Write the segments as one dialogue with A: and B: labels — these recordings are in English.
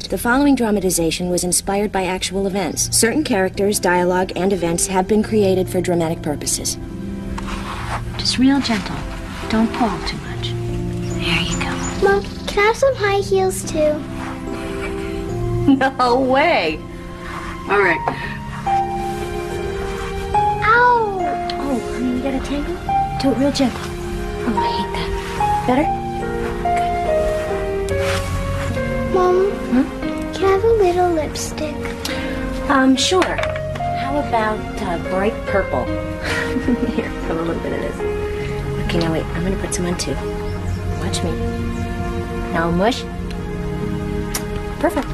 A: correct. The following dramatization was inspired by actual events. Certain characters, dialogue, and events have been created for dramatic purposes.
B: Just real gentle. Don't pull too much. There you go.
C: Mom, can I have some high heels too?
A: No way. All right.
C: Ow!
A: Oh, honey, you got a tangle? Do it real gentle. Oh, I hate that. Better?
C: Mom, can I have a little lipstick?
A: Sure. How about bright purple? Here, have a little bit of this. Okay, now wait. I'm gonna put some on too. Watch me. Now mush. Perfect.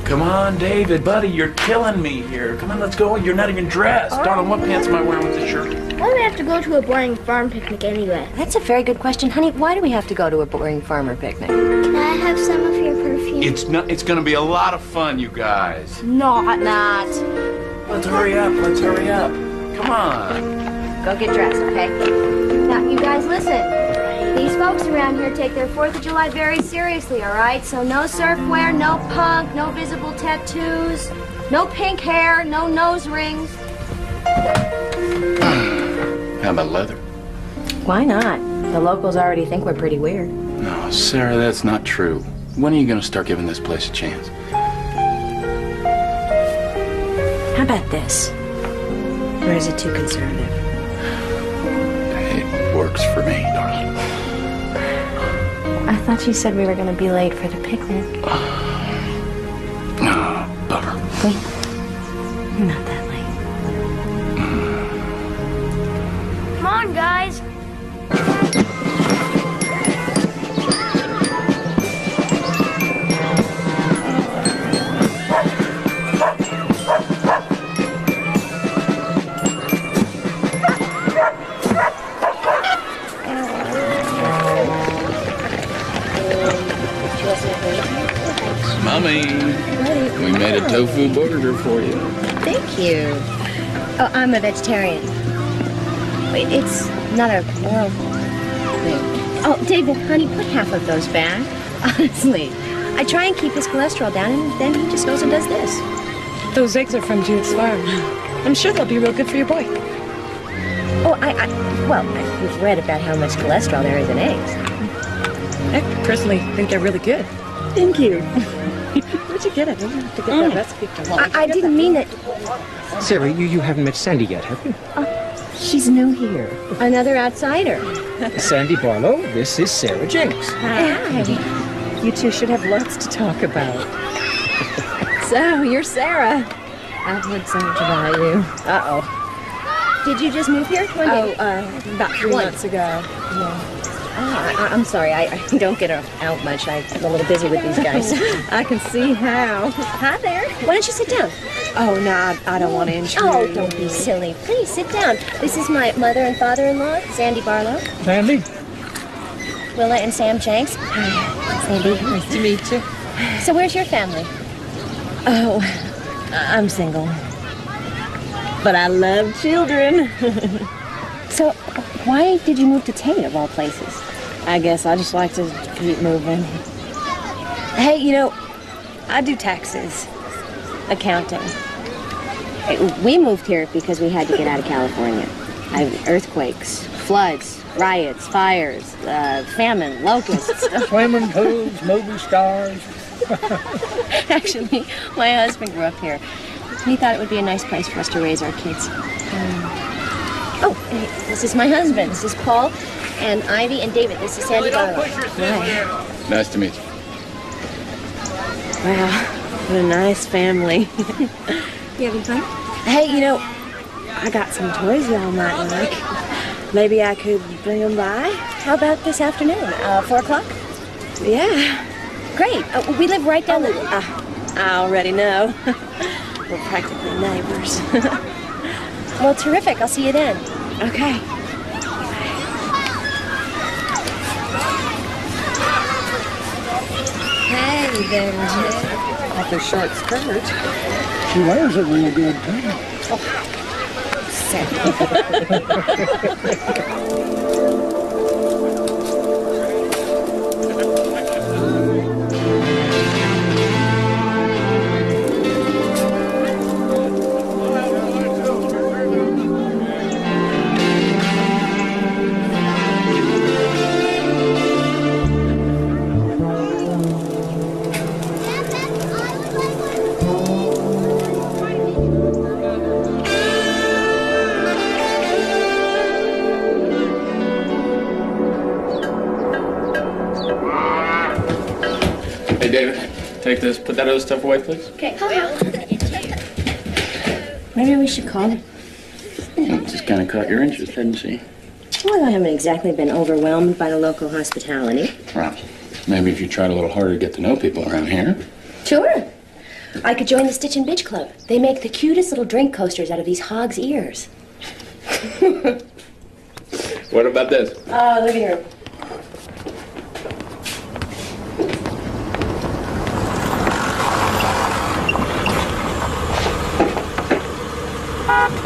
D: Come on, David, buddy, you're killing me here. Come on, let's go. You're not even dressed. Darling, what pants am I wearing with this shirt?
C: Why do we have to go to a boring farm picnic anyway?
A: That's a very good question, honey. Why do we have to go to a boring farmer picnic?
C: Can I have some of your perfume?
D: It's gonna be a lot of fun, you guys.
A: Not.
D: Let's hurry up. Let's hurry up. Come on.
A: Go get dressed, okay? Now, you guys listen. These folks around here take their 4th of July very seriously, all right? So no surf wear, no punk, no visible tattoos, no pink hair, no nose rings.
D: How about leather?
A: Why not? The locals already think we're pretty weird.
D: No, Sarah, that's not true. When are you gonna start giving this place a chance?
A: How about this? Or is it too conservative?
D: It works for me, darling.
A: I thought you said we were going to be late for the picnic.
D: Bummer.
A: Wait. Not that late.
C: Come on, guys.
D: Mommy, we made a tofu burger for you.
A: Thank you. Oh, I'm a vegetarian. Wait, it's not a moral thing. Oh, David, honey, put half of those back. Honestly, I try and keep his cholesterol down, and then he just goes and does this.
E: Those eggs are from Judith's farm. I'm sure they'll be real good for your boy.
A: Oh, we've read about how much cholesterol there is in eggs.
E: I personally think they're really good.
A: Thank you.
E: Where'd you get it? I have to get that recipe from
A: I didn't mean it.
F: Sarah, you haven't met Sandy yet, have you?
A: She's new here. Another outsider.
F: Sandy Barlow, this is Sarah Jenks.
A: Hi.
E: You two should have lots to talk about.
A: So, you're Sarah. I've heard so much about you. Uh-oh. Did you just move here? When did
E: about 3 months ago. Yeah.
A: I'm sorry, I don't get out much. I'm a little busy with these guys.
E: I can see how.
A: Hi there. Why don't you sit down?
E: Oh, no, I don't want to intrude.
A: Oh, don't be silly. Please, sit down. This is my mother and father-in-law, Sandy Barlow.
F: Sandy?
A: Willa and Sam Jenks. Hi, Sandy.
E: Nice to meet you.
A: So where's your family?
E: Oh, I'm single. But I love children.
A: So, why did you move to Tate, of all places?
E: I guess I just like to keep moving. Hey, I do taxes, accounting.
A: Hey, we moved here because we had to get out of California. Earthquakes, floods, riots, fires, famine, locusts.
F: Swimming pools, movie stars.
A: Actually, my husband grew up here. He thought it would be a nice place for us to raise our kids. Oh, hey, this is my husband. This is Paul and Ivy and David. This is Sandy Barlow. Hi.
D: Nice to meet you.
E: Wow, what a nice family.
A: You having fun?
E: Hey, I got some toys y'all might like. Maybe I could bring them by?
A: How about this afternoon? 4 o'clock?
E: Yeah.
A: Great. We live right down the...
E: I already know. We're practically neighbors.
A: Well, terrific. I'll see you then.
E: Okay. Hey there, Jay. Like a short skirt.
F: She wears it real good, too.
D: Take this, put that other stuff away, please.
A: Okay, well, maybe we should call him.
D: It just kind of caught your interest, didn't she?
A: Well, I haven't exactly been overwhelmed by the local hospitality.
D: Well, maybe if you tried a little harder to get to know people around here.
A: Sure. I could join the Stitch and Bitch Club. They make the cutest little drink coasters out of these hog's ears.
D: What about this?
A: Living room.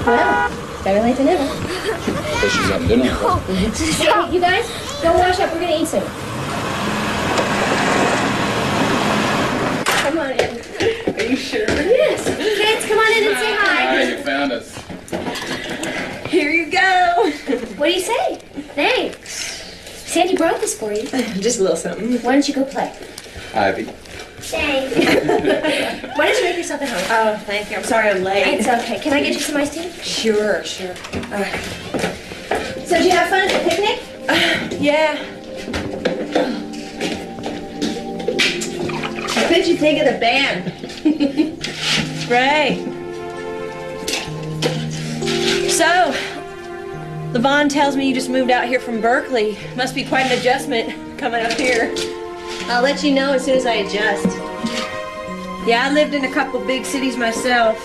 A: Well, better late than ever.
D: Guess she's having dinner.
A: Hey, you guys, go wash up. We're gonna eat soon. Come on in.
G: Are you sure?
A: Yes. Kids, come on in and say hi.
D: Hi, you found us.
G: Here you go.
A: What do you say? Thanks. Sandy brought this for you.
G: Just a little something.
A: Why don't you go play?
D: Ivy.
A: Thanks. Why don't you make yourself at home?
G: Oh, thank you. I'm sorry I'm late.
A: It's okay. Can I get you some iced tea?
G: Sure.
A: All right. So did you have fun at the picnic?
G: Yeah. What did you think of the band?
E: Great. So, Levon tells me you just moved out here from Berkeley. Must be quite an adjustment coming up here.
A: I'll let you know as soon as I adjust.
E: Yeah, I lived in a couple big cities myself.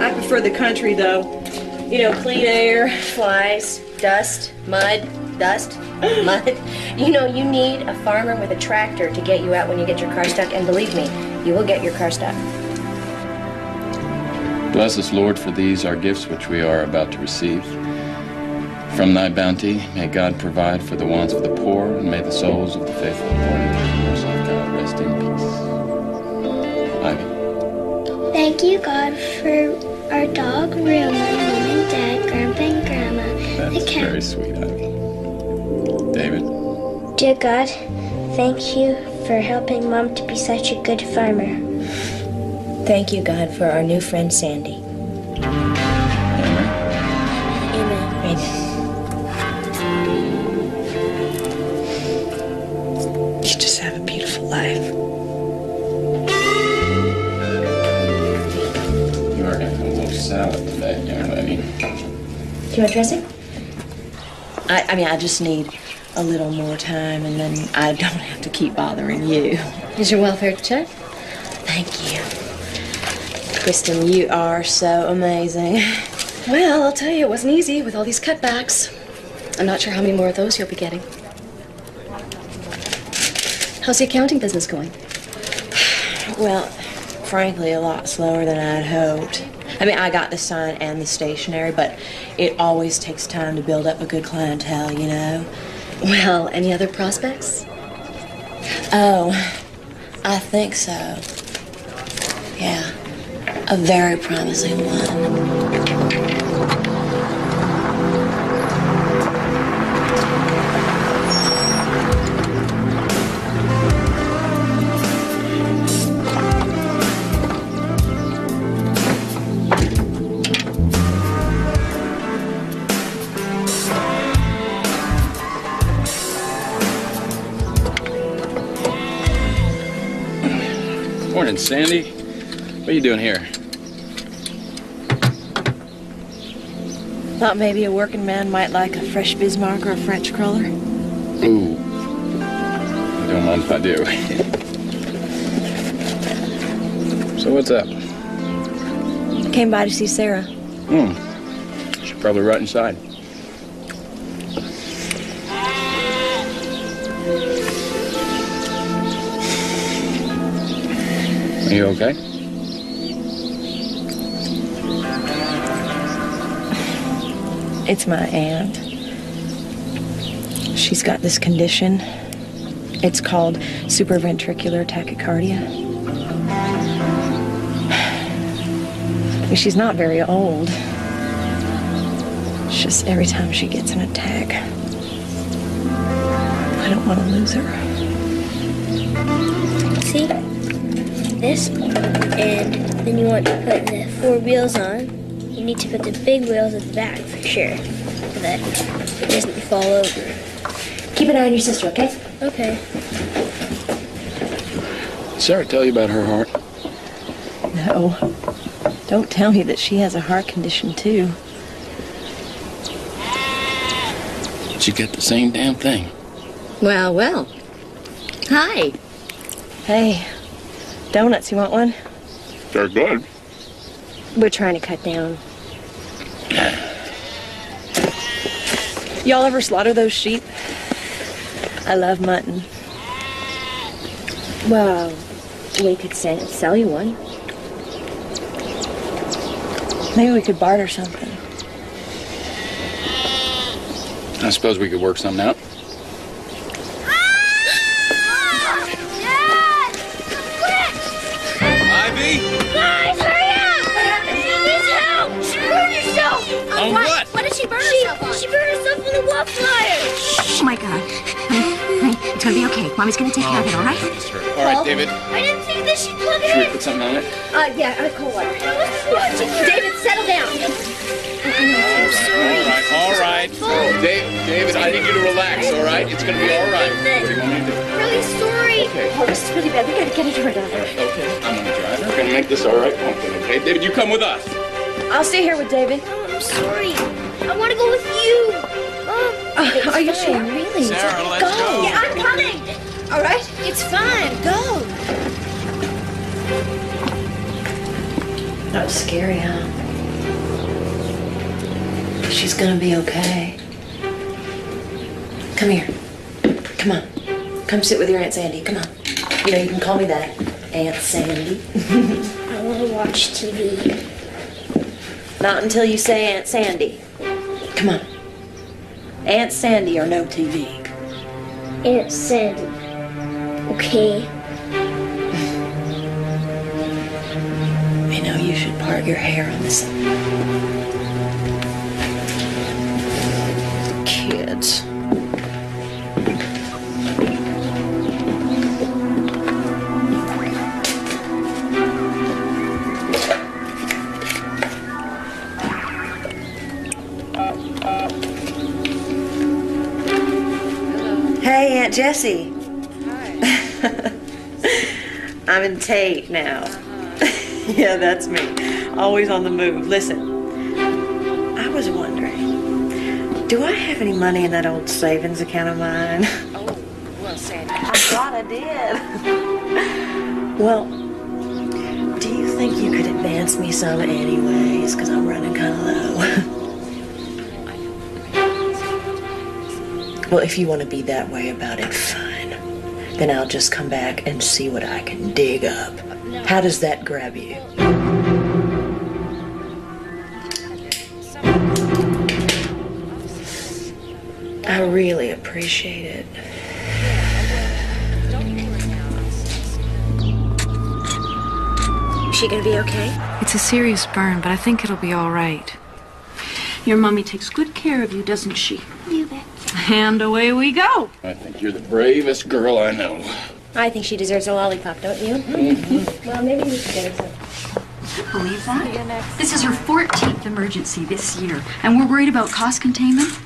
E: I prefer the country, though. You know, clean air.
A: Flies, dust, mud, mud. You know, you need a farmer with a tractor to get you out when you get your car stuck, and believe me, you will get your car stuck.
D: Bless us, Lord, for these our gifts which we are about to receive. From thy bounty, may God provide for the wants of the poor, and may the souls of the faithful departed in the mercy of God rest in peace. Ivy.
C: Thank you, God, for our dog, Ruma, Mom and Dad, Grandpa and Grandma.
D: That's very sweet, Ivy. David.
C: Dear God, thank you for helping Mom to be such a good farmer.
A: Thank you, God, for our new friend, Sandy.
D: Amen.
C: Amen.
G: You just have a beautiful life.
D: You are having a little salad today, young lady.
A: Do you want dressing?
E: I mean, I just need a little more time, and then I don't have to keep bothering you.
A: Is your welfare check?
E: Thank you. Kristen, you are so amazing.
H: Well, I'll tell you, it wasn't easy with all these cutbacks. I'm not sure how many more of those you'll be getting. How's the accounting business going?
E: Well, frankly, a lot slower than I'd hoped. I mean, I got the sign and the stationery, but it always takes time to build up a good clientele, you know?
H: Well, any other prospects?
E: Oh, I think so. Yeah, a very promising one.
D: Morning, Sandy. What are you doing here?
E: Thought maybe a working man might like a fresh Bismarck or a French cruller.
D: Ooh. Don't mind if I do. So what's up?
E: Came by to see Sarah.
D: She's probably right inside. Are you okay?
E: It's my aunt. She's got this condition. It's called supraventricular tachycardia. She's not very old. It's just every time she gets an attack, I don't want to lose her.
C: See? This, and then you want to put the 4 wheels on. You need to put the big wheels at the back for sure, so that it doesn't fall over.
A: Keep an eye on your sister, okay?
C: Okay.
D: Sarah tell you about her heart?
E: No. Don't tell me that she has a heart condition, too.
D: She get the same damn thing.
A: Well, well. Hi.
E: Hey, donuts, you want one?
D: They're good.
A: We're trying to cut down.
E: Y'all ever slaughter those sheep? I love mutton.
A: Well, we could sell you one.
E: Maybe we could barter something.
D: I suppose we could work something out. Ivy?
C: Guys, hurry up! What happened? She needs help! She burned herself!
D: On what?
C: What did she burn herself on? She burned herself on the wall flyer!
B: Oh my God. Honey, it's gonna be okay. Mommy's gonna take care of it, all right?
D: All right, David.
C: I didn't think that she'd plug
D: Should we
C: it
D: put something on it?
A: Yeah, cold water. David, settle down.
D: All right. David, I need you to relax, all right? It's going to be all right. What do you want me to do?
C: really sorry.
D: Okay.
A: Oh, this is really bad. We gotta get it to her,
D: All right, okay. I'm going to drive. We're going to make this all right. Okay, David, you come with us.
E: I'll stay here with David.
C: I'm sorry. I want to go with you. Mom,
A: Are you sure?
C: really?
D: Sarah, let's go.
C: Yeah, I'm coming.
A: All right.
C: It's fine. Go.
E: That was scary, huh? She's gonna be okay. Come here. Come on. Come sit with your Aunt Sandy. Come on. You know, you can call me that. Aunt Sandy.
C: I want to watch TV.
E: Not until you say Aunt Sandy. Come on. Aunt Sandy or no TV.
C: Aunt Sandy. Okay.
E: You know, you should part your hair on this. Kids. Hey, Aunt Jessie. Hi. I'm in Tate now. Yeah, that's me. Always on the move. Listen, I was wondering, do I have any money in that old savings account of mine?
G: Oh, well, Sandy.
E: I thought I did. Well, do you think you could advance me some anyways? Because I'm running kind of low. Well, if you want to be that way about it, fine. Then I'll just come back and see what I can dig up. How does that grab you? I really appreciate it.
B: Is she gonna be okay?
I: It's a serious burn, but I think it'll be all right. Your mommy takes good care of you, doesn't she?
C: You bet.
I: And away we go.
D: I think you're the bravest girl I know.
A: I think she deserves a lollipop, don't you? Mm-hmm. Well, maybe we should get her some.
B: Believe that? This is her 14th emergency this year, and we're worried about cost containment?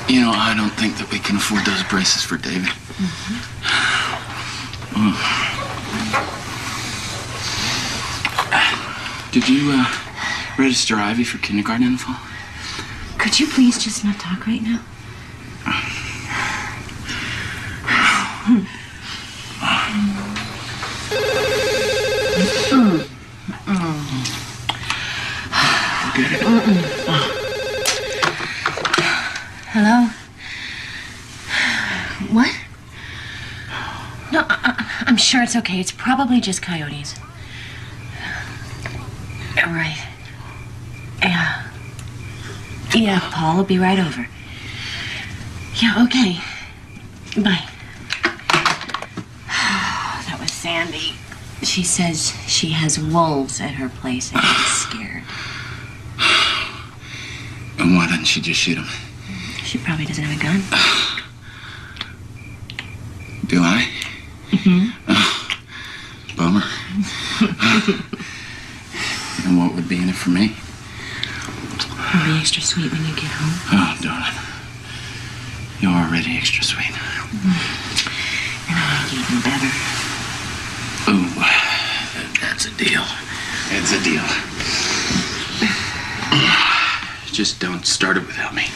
D: You know, I don't think that we can afford those braces for David. Did you register Ivy for kindergarten in the fall?
B: Could you please just not talk right now?
D: Get it?
B: Hello? What? No, I'm sure it's okay. It's probably just coyotes. Right. Yeah. Yeah, Paul will be right over. Yeah, okay. Bye. That was Sandy. She says she has wolves at her place and she's scared.
D: And why doesn't she just shoot him?
B: She probably doesn't have a gun.
D: Do I?
B: Mm-hmm.
D: Bummer. And what would be in it for me?
B: It'll be extra sweet when you get home.
D: Oh, darling. You're already extra sweet.
B: And I'll make it even better.
D: Ooh, that's a deal. It's a deal. Just don't start it without me.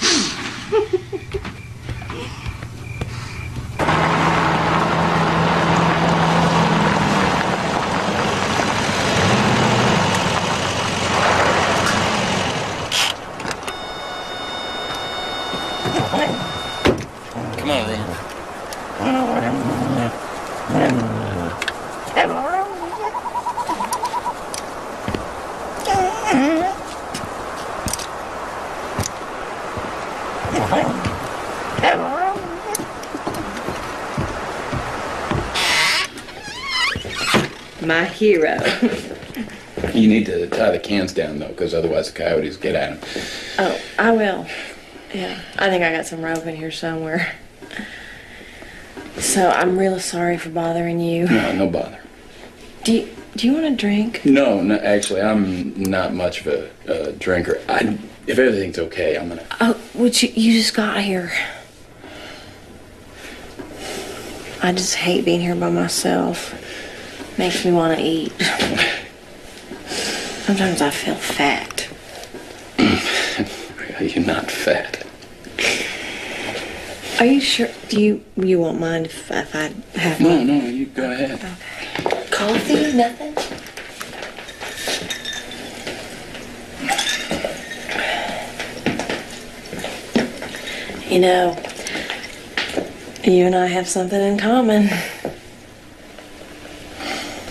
D: Come on, Rumor.
E: My hero.
D: You need to tie the cans down, though, because otherwise the coyotes get at them.
E: Oh, I will. Yeah, I think I got some rope in here somewhere. So I'm really sorry for bothering you.
D: No bother.
E: Do you want a drink?
D: No, actually, I'm not much of a drinker. If everything's okay, I'm gonna...
E: Oh, you just got here. I just hate being here by myself. Makes me want to eat. Sometimes I feel fat.
D: You're not fat.
E: Are you sure? You won't mind if I have
D: No, you go ahead.
E: Okay. Coffee? Nothing? You know, you and I have something in common.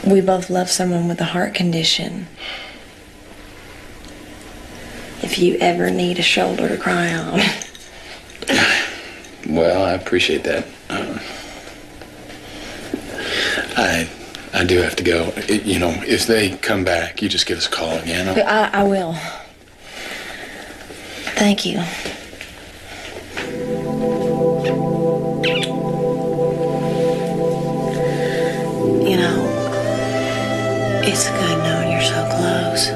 E: We both love someone with a heart condition. If you ever need a shoulder to cry on.
D: Well, I appreciate that. I do have to go. If they come back, you just give us a call again.
E: I will. Thank you. You know, it's good knowing you're so close.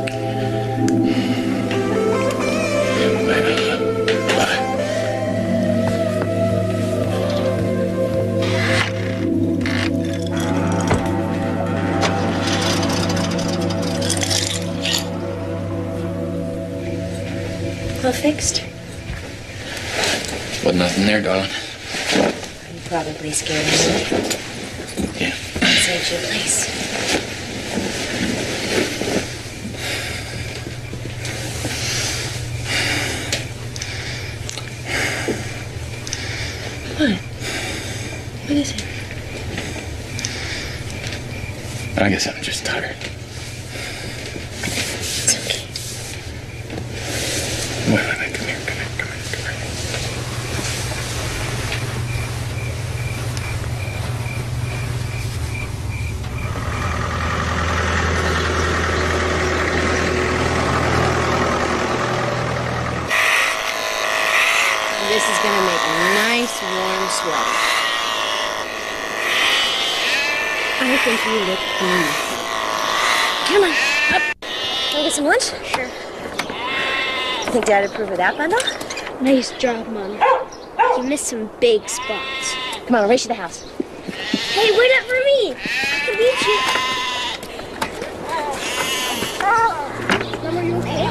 E: All fixed?
D: Wasn't nothing there, darling.
A: You probably scared me.
D: Yeah.
A: Saved you a place.
E: What? What is it?
D: I guess I'm just tired.
A: It's okay.
D: Wait, come here.
A: This is gonna make a nice warm sweater. I think you look beautiful. Come on, up. Wanna get some lunch? Sure. You think Dad would approve of that bundle?
C: Nice job, Mom. You missed some big spots.
A: Come on, I'll race you to the house.
C: Hey, wait up for me. I can beat you. Mom, are you okay?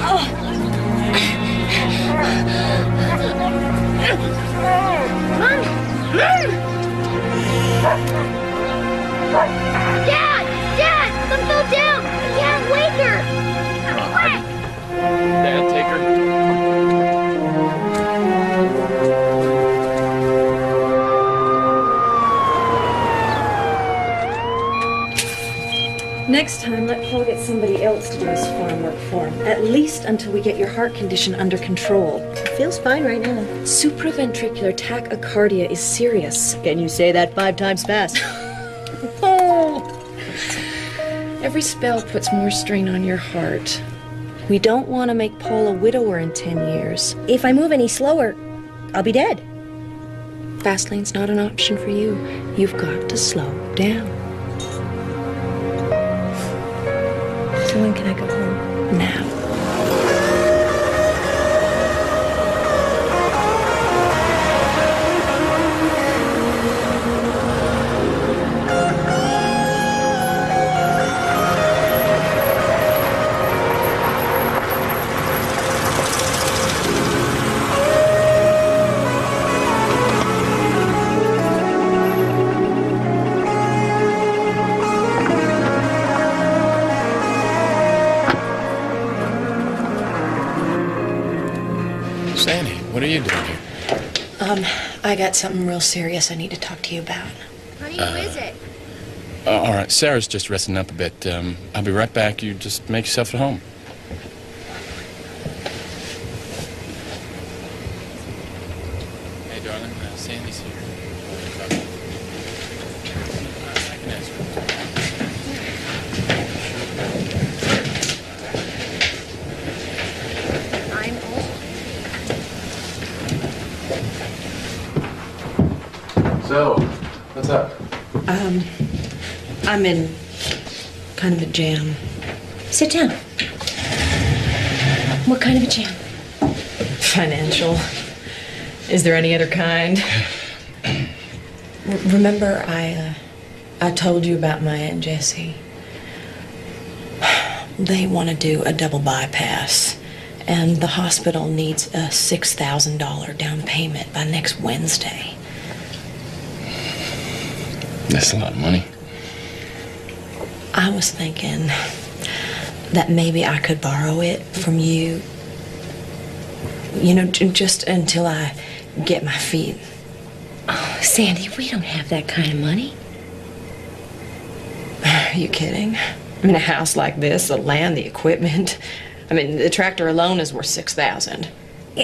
C: Mom! Dad! Some fell down! I can't wake her! Quick!
D: Dad, take her.
I: Next time, let Paul get somebody else to do his farm work for him. At least until we get your heart condition under control.
A: It feels fine right now.
I: Supraventricular tachycardia is serious.
A: Can you say that 5 times fast?
I: Every spell puts more strain on your heart. We don't want to make Paul a widower in 10 years.
A: If I move any slower, I'll be dead.
I: Fast lane's not an option for you. You've got to slow down.
C: So when can I go home?
I: Now.
D: Sandy, what are you doing here?
I: I got something real serious I need to talk to you about.
A: Honey, who is it?
D: All right, Sarah's just resting up a bit. I'll be right back. You just make yourself at home. Hey, darling, Sandy's here. I can ask her.
A: I'm old.
D: So, what's up?
I: I'm in kind of a jam.
A: Sit down. What kind of a jam?
I: Financial. Is there any other kind? Remember I told you about my Aunt Jessie? They want to do a double bypass, and the hospital needs a $6,000 down payment by next Wednesday.
D: That's a lot of money.
I: I was thinking that maybe I could borrow it from you, you know, just until I get my feet.
A: Oh, Sandy, we don't have that kind of money.
I: Are you kidding? I mean, a house like this, the land, the equipment. I mean, the tractor alone is worth $6,000.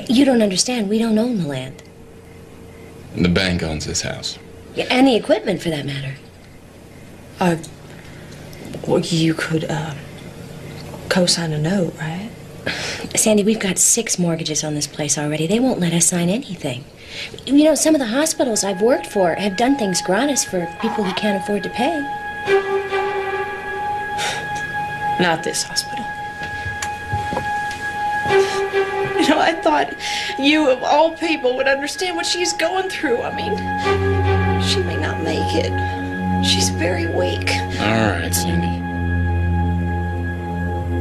A: You don't understand. We don't own the land.
D: The bank owns this house.
A: Yeah, and the equipment, for that matter.
I: Well, you could co-sign a note, right?
A: Sandy, we've got 6 mortgages on this place already. They won't let us sign anything. You know, some of the hospitals I've worked for have done things gratis for people who can't afford to pay.
I: Not this hospital. You know, I thought you, of all people, would understand what she's going through. I mean, she may not make it. She's very weak.
D: All right, Sandy.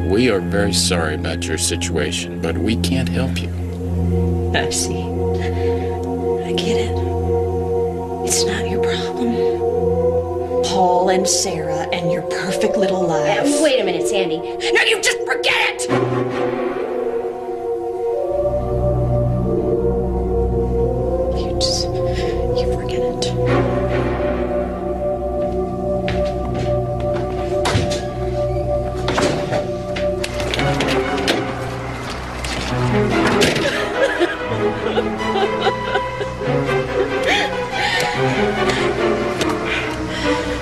D: We are very sorry about your situation, but we can't help you.
I: I see. I get it. It's not your problem. Paul and Sarah and your perfect little life.
A: Wait a minute, Sandy.
I: No, you just forget it! You forget it.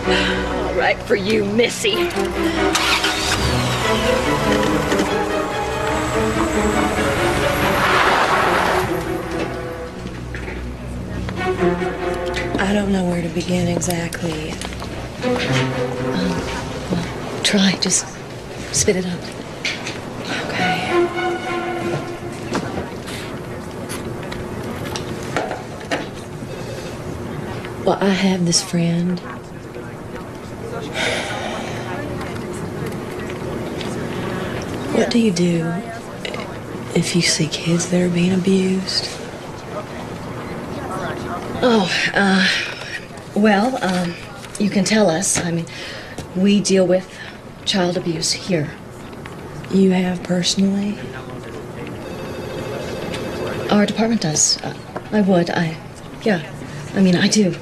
I: All right for you, Missy. I don't know where to begin exactly.
H: Well, try. Just spit it out.
I: Okay. Well, I have this friend. What do you do if you see kids that are being abused?
H: Well, you can tell us. I mean, we deal with child abuse here.
I: You have personally?
H: Our department does. I would. Yeah. I mean, I do.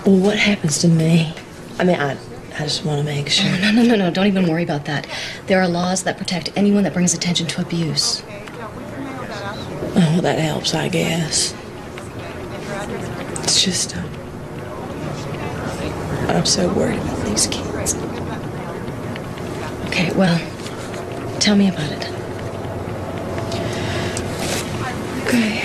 I: Well, what happens to me? I mean, I just want to make sure.
H: Oh, no. Don't even worry about that. There are laws that protect anyone that brings attention to abuse.
I: Oh, well, that helps, I guess. It's just, I'm so worried about these kids.
H: Okay, well, tell me about it.
I: Okay.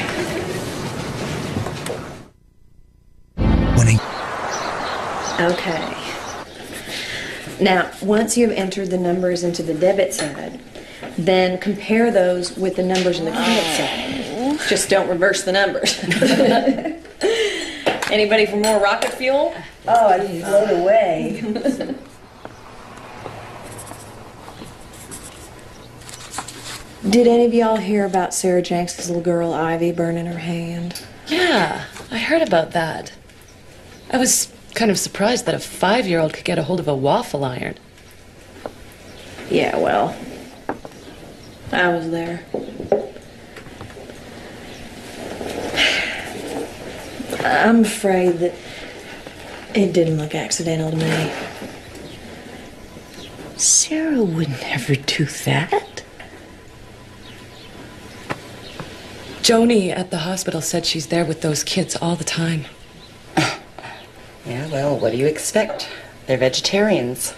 H: Okay.
I: Now, once you've entered the numbers into the debit side, then compare those with the numbers in the credit side. Just don't reverse the numbers. Anybody for more rocket fuel?
E: Oh, I'd float away.
I: Did any of y'all hear about Sarah Jenks' little girl, Ivy, burning her hand?
J: Yeah, I heard about that. I was kind of surprised that a 5-year-old could get a hold of a waffle iron.
I: Yeah, well, I was there. I'm afraid that it didn't look accidental to me.
K: Sarah would never do that.
J: Joni at the hospital said she's there with those kids all the time.
K: Yeah, well, what do you expect? They're vegetarians.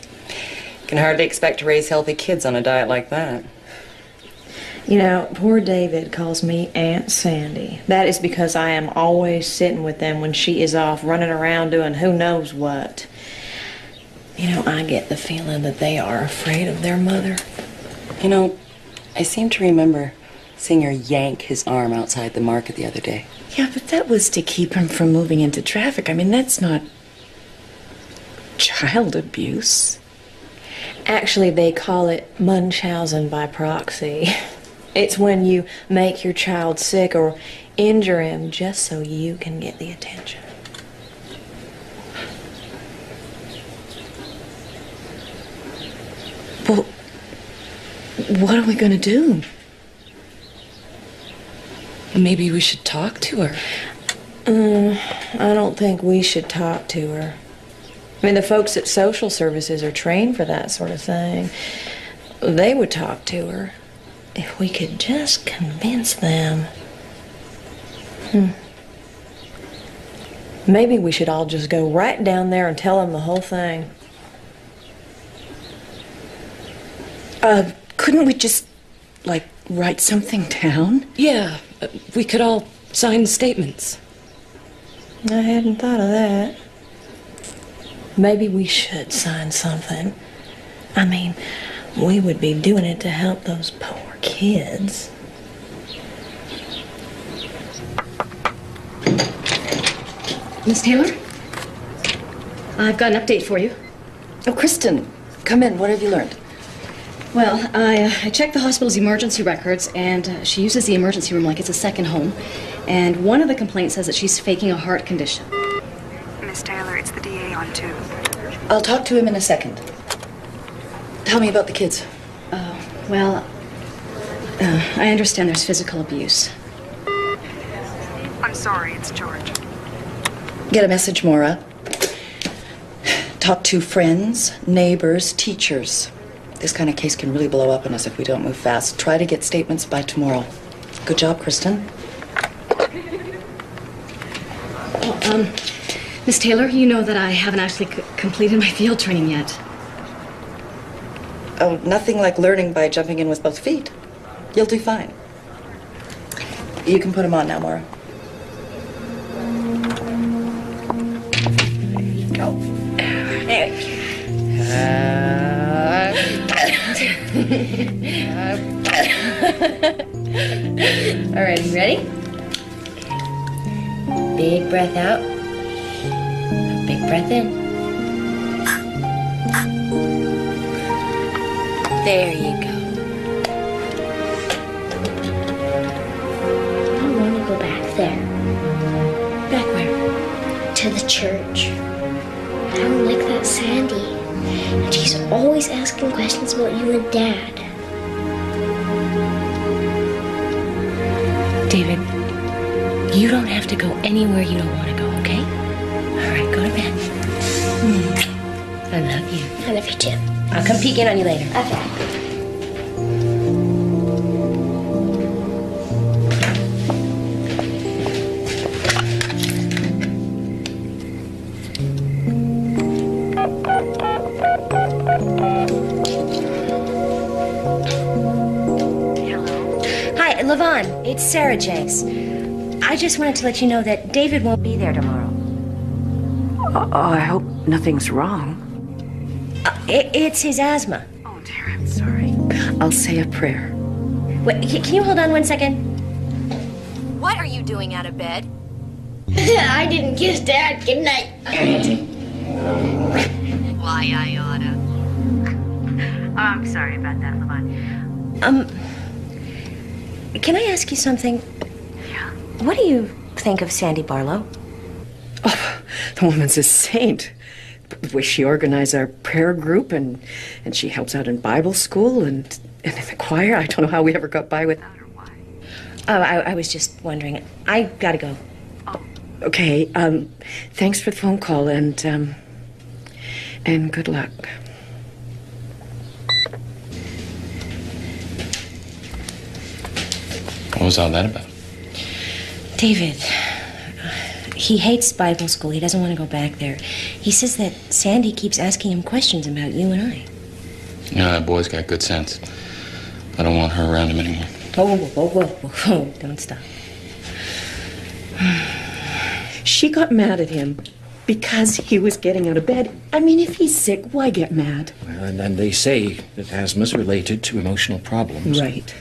K: Can hardly expect to raise healthy kids on a diet like that.
I: You know, poor David calls me Aunt Sandy. That is because I am always sitting with them when she is off running around doing who knows what. You know, I get the feeling that they are afraid of their mother.
K: You know, I seem to remember seeing her yank his arm outside the market the other day. Yeah, but that was to keep him from moving into traffic. I mean, that's not child abuse.
I: Actually, they call it Munchausen by proxy. It's when you make your child sick or injure him just so you can get the attention.
K: Well, what are we going to do?
J: Maybe we should talk to her.
I: I don't think we should talk to her. I mean, the folks at social services are trained for that sort of thing. They would talk to her if we could just convince them. Maybe we should all just go right down there and tell them the whole thing.
K: Couldn't we just, like, write something down?
J: Yeah, we could all sign statements.
I: I hadn't thought of that. Maybe we should sign something. I mean, we would be doing it to help those poor kids.
H: Miss Taylor? I've got an update for you.
K: Oh, Kristen, come in. What have you learned?
H: Well, I checked the hospital's emergency records, and she uses the emergency room like it's a second home. And one of the complaints says that she's faking a heart condition.
G: Miss Taylor, it's the DA on 2.
K: I'll talk to him in a second. Tell me about the kids.
H: Well, I understand there's physical abuse.
G: I'm sorry, it's George.
K: Get a message, Maura. Talk to friends, neighbors, teachers. This kind of case can really blow up on us if we don't move fast. Try to get statements by tomorrow. Good job, Kristen.
H: Miss Taylor, you know that I haven't actually completed my field training yet.
K: Oh, nothing like learning by jumping in with both feet. You'll do fine. You can put them on now, Maura. There you go.
A: All right, you ready? Big breath out. Big breath in. There you go.
C: I want to go back there.
A: Back where?
C: To the church. I don't like that Sandy. And she's always asking questions about you and Dad.
A: David, you don't have to go anywhere you don't want to go, okay? All right, go to bed. I love you.
C: I love you too.
A: I'll come peek in on you later.
C: Okay.
A: Hi, Levon. It's Sarah Jenks. I just wanted to let you know that David won't be there tomorrow.
K: Oh, I hope nothing's wrong.
A: It's his asthma.
G: Oh, dear, I'm sorry.
K: I'll say a prayer.
A: Wait, can you hold on one second? What are you doing out of bed?
C: I didn't kiss Dad. Good night.
A: Why, I oughta.
G: Oh, I'm sorry about that, Lavon.
A: Can I ask you something?
G: Yeah?
A: What do you think of Sandy Barlow?
K: Oh, the woman's a saint. The way she organized our prayer group, and she helps out in Bible school and in the choir. I don't know how we ever got by with.
A: Oh, I was just wondering. I gotta go.
K: Okay, thanks for the phone call, and good luck.
D: What was all that about?
A: David, he hates Bible school. He doesn't want to go back there. He says that Sandy keeps asking him questions about you and I.
D: You know, that boy's got good sense. I don't want her around him anymore.
A: Whoa, don't stop.
K: She got mad at him because he was getting out of bed. I mean, if he's sick, why get mad?
F: Well, and then they say that asthma's related to emotional problems.
K: Right.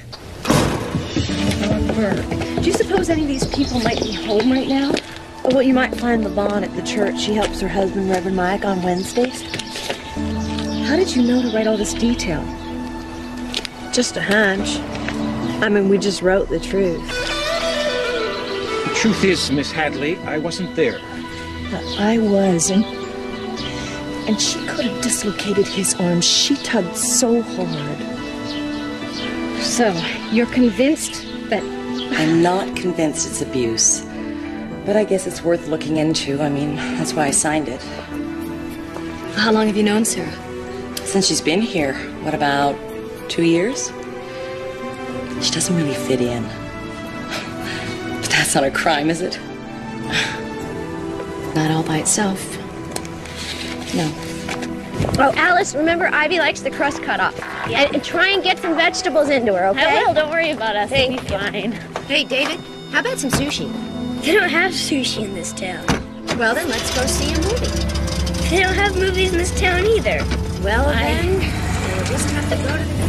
H: Do you suppose any of these people might be home right now?
I: Well, you might find Lavon at the church. She helps her husband, Reverend Mike, on Wednesdays.
H: How did you know to write all this detail?
I: Just a hunch. I mean, we just wrote the truth.
F: The truth is, Miss Hadley, I wasn't there.
K: I was, and she could have dislocated his arm. She tugged so hard.
H: So, you're convinced that...
K: I'm not convinced it's abuse. But I guess it's worth looking into. I mean, that's why I signed it.
H: How long have you known Sarah?
K: Since she's been here. What, about 2 years? She doesn't really fit in. But that's not a crime, is it?
H: Not all by itself. No.
C: Oh, Alice, remember Ivy likes the crust cut off. Yeah. And try and get some vegetables into her, okay?
L: I will. Don't worry about us.
C: Thank
L: We'll be fine.
A: Hey, David, how about some sushi?
C: They don't have sushi in this town.
A: Well, then let's go see a movie.
C: They don't have movies in this town either.
A: Well, then, we'll just have to go to the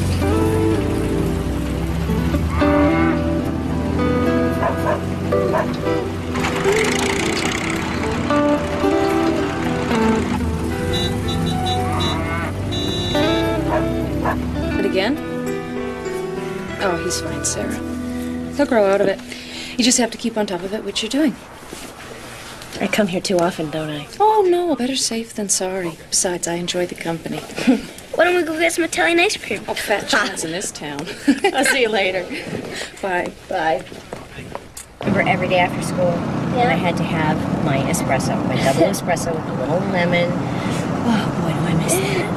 H: But again? Oh, he's fine, Sarah. He'll grow out of it. You just have to keep on top of it, which you're doing.
A: I come here too often, don't I?
H: Oh, no, better safe than sorry. Besides, I enjoy the company.
C: Why don't we go get some Italian ice cream?
H: Oh, fat chance in this town. I'll see you later. Bye.
A: Bye. Remember every day after school, I had to have my espresso, my double espresso with a little lemon. Oh, boy, do I miss that.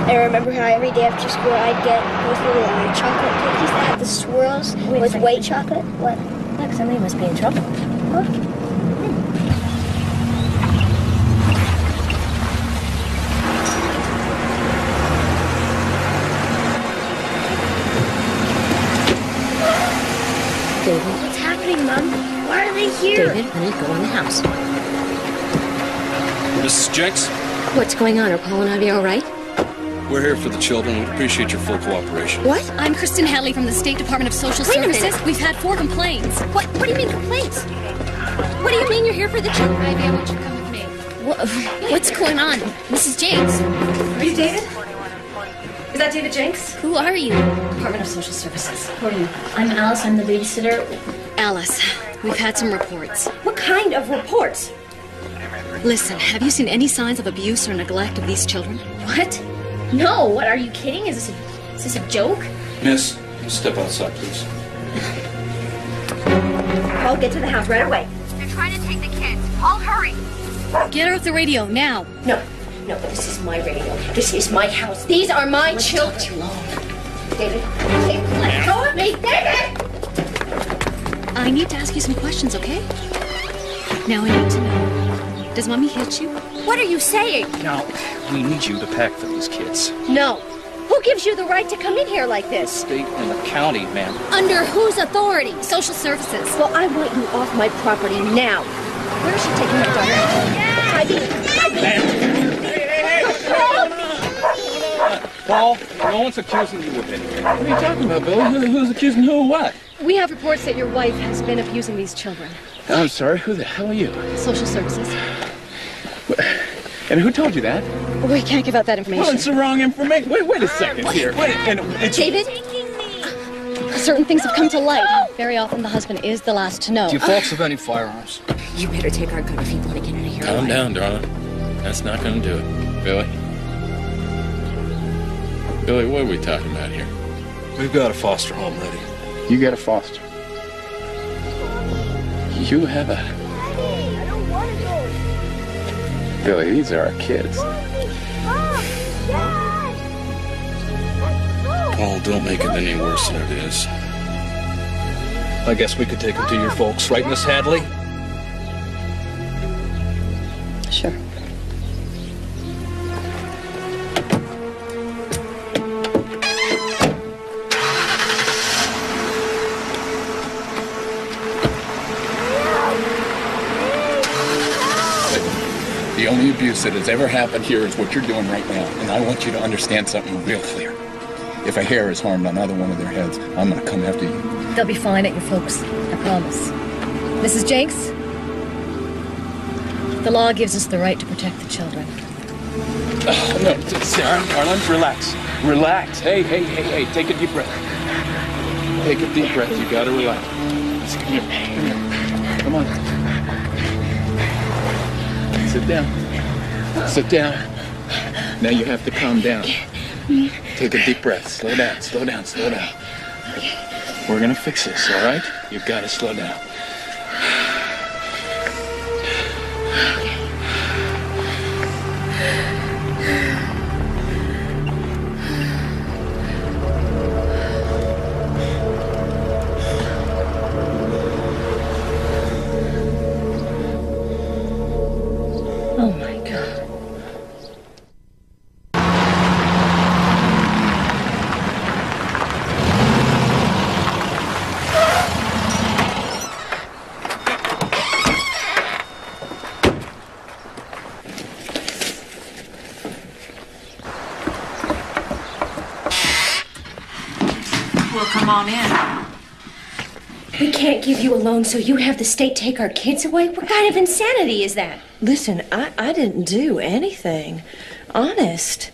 C: I remember how every day after school I'd get those little chocolate cookies that have the swirls with white chocolate. What?
A: Look, somebody must be in trouble.
C: Huh?
A: David.
C: What's happening, Mom? Why are they here?
A: David, honey, go in the house.
M: Mrs. Jenks,
A: What's going on? Are Paul and Ivy all right?
M: we're here for the children. We'd appreciate your full cooperation.
A: What?
L: I'm Kristen Hadley from the State Department of Social
A: Wait a minute.
L: Services. We've had 4 complaints.
A: What do you mean complaints?
L: What do you mean you're here for the children? Ivy, I want you to come with me. What's going on? Mrs. Jenks.
H: Are you David? Is that David Jenks?
L: Who are you?
H: Department of Social Services. Who are you?
L: I'm Alice. I'm the babysitter. Alice, we've had some reports.
H: What kind of reports?
L: Listen, have you seen any signs of abuse or neglect of these children?
H: What? No, what, are you kidding? Is this a joke?
M: Miss, step outside, please.
H: Paul, get to the house right away.
L: They're trying to take the kids. Paul, hurry. Get her off the radio, now.
H: No, this is my radio. This is my house. These are my children.
K: Too long.
H: David, let go of me, David!
L: I need to ask you some questions, okay? Now I need to know. Does Mommy hit you?
C: What are you saying?
F: Now, we need you to pack for these kids.
C: No. Who gives you the right to come in here like this?
F: State and the county, ma'am.
L: Under whose authority? Social Services.
C: Well, I want you off my property now. Where is she taking my daughter? Ivy!
F: Paul, no one's accusing you of anything.
D: What are you talking about, Billy? Who's accusing who of what?
H: We have reports that your wife has been abusing these children.
D: I'm sorry, who the hell are you?
H: Social services.
D: And who told you that?
H: We can't give out that information.
D: Well, it's the wrong information. Wait a second here.
H: David, certain things have come to light. Very often the husband is the last to know.
F: Do you folks have any firearms?
L: You better take our gun if you want to get out of here.
D: Calm down, darling. That's not going to do it. Billy? Billy, what are we talking about here?
M: We've got a foster home ready.
D: You got a foster. You have a... Billy, these are our kids.
M: Paul, don't make it any worse than it is. I guess we could take them to your folks, right, Miss Hadley?
H: Sure.
D: The only abuse that has ever happened here is what you're doing right now, and I want you to understand something real clear. If a hair is harmed on either one of their heads, I'm going to come after you.
H: They'll be fine at your folks, I promise. Mrs. Jenks, the law gives us the right to protect the children.
D: Oh, no, Sarah, darling, relax. Relax. Hey, take a deep breath. Take a deep breath. You got to relax. Come here. Come on. Sit down. Sit down. Now you have to calm down. Take a deep breath. Slow down. We're gonna fix this, all right? You've got to slow down.
H: Oh my God.
G: Well, come on in.
A: We can't give you a loan so you have the state take our kids away? What kind of insanity is that?
I: Listen, I didn't do anything. Honest.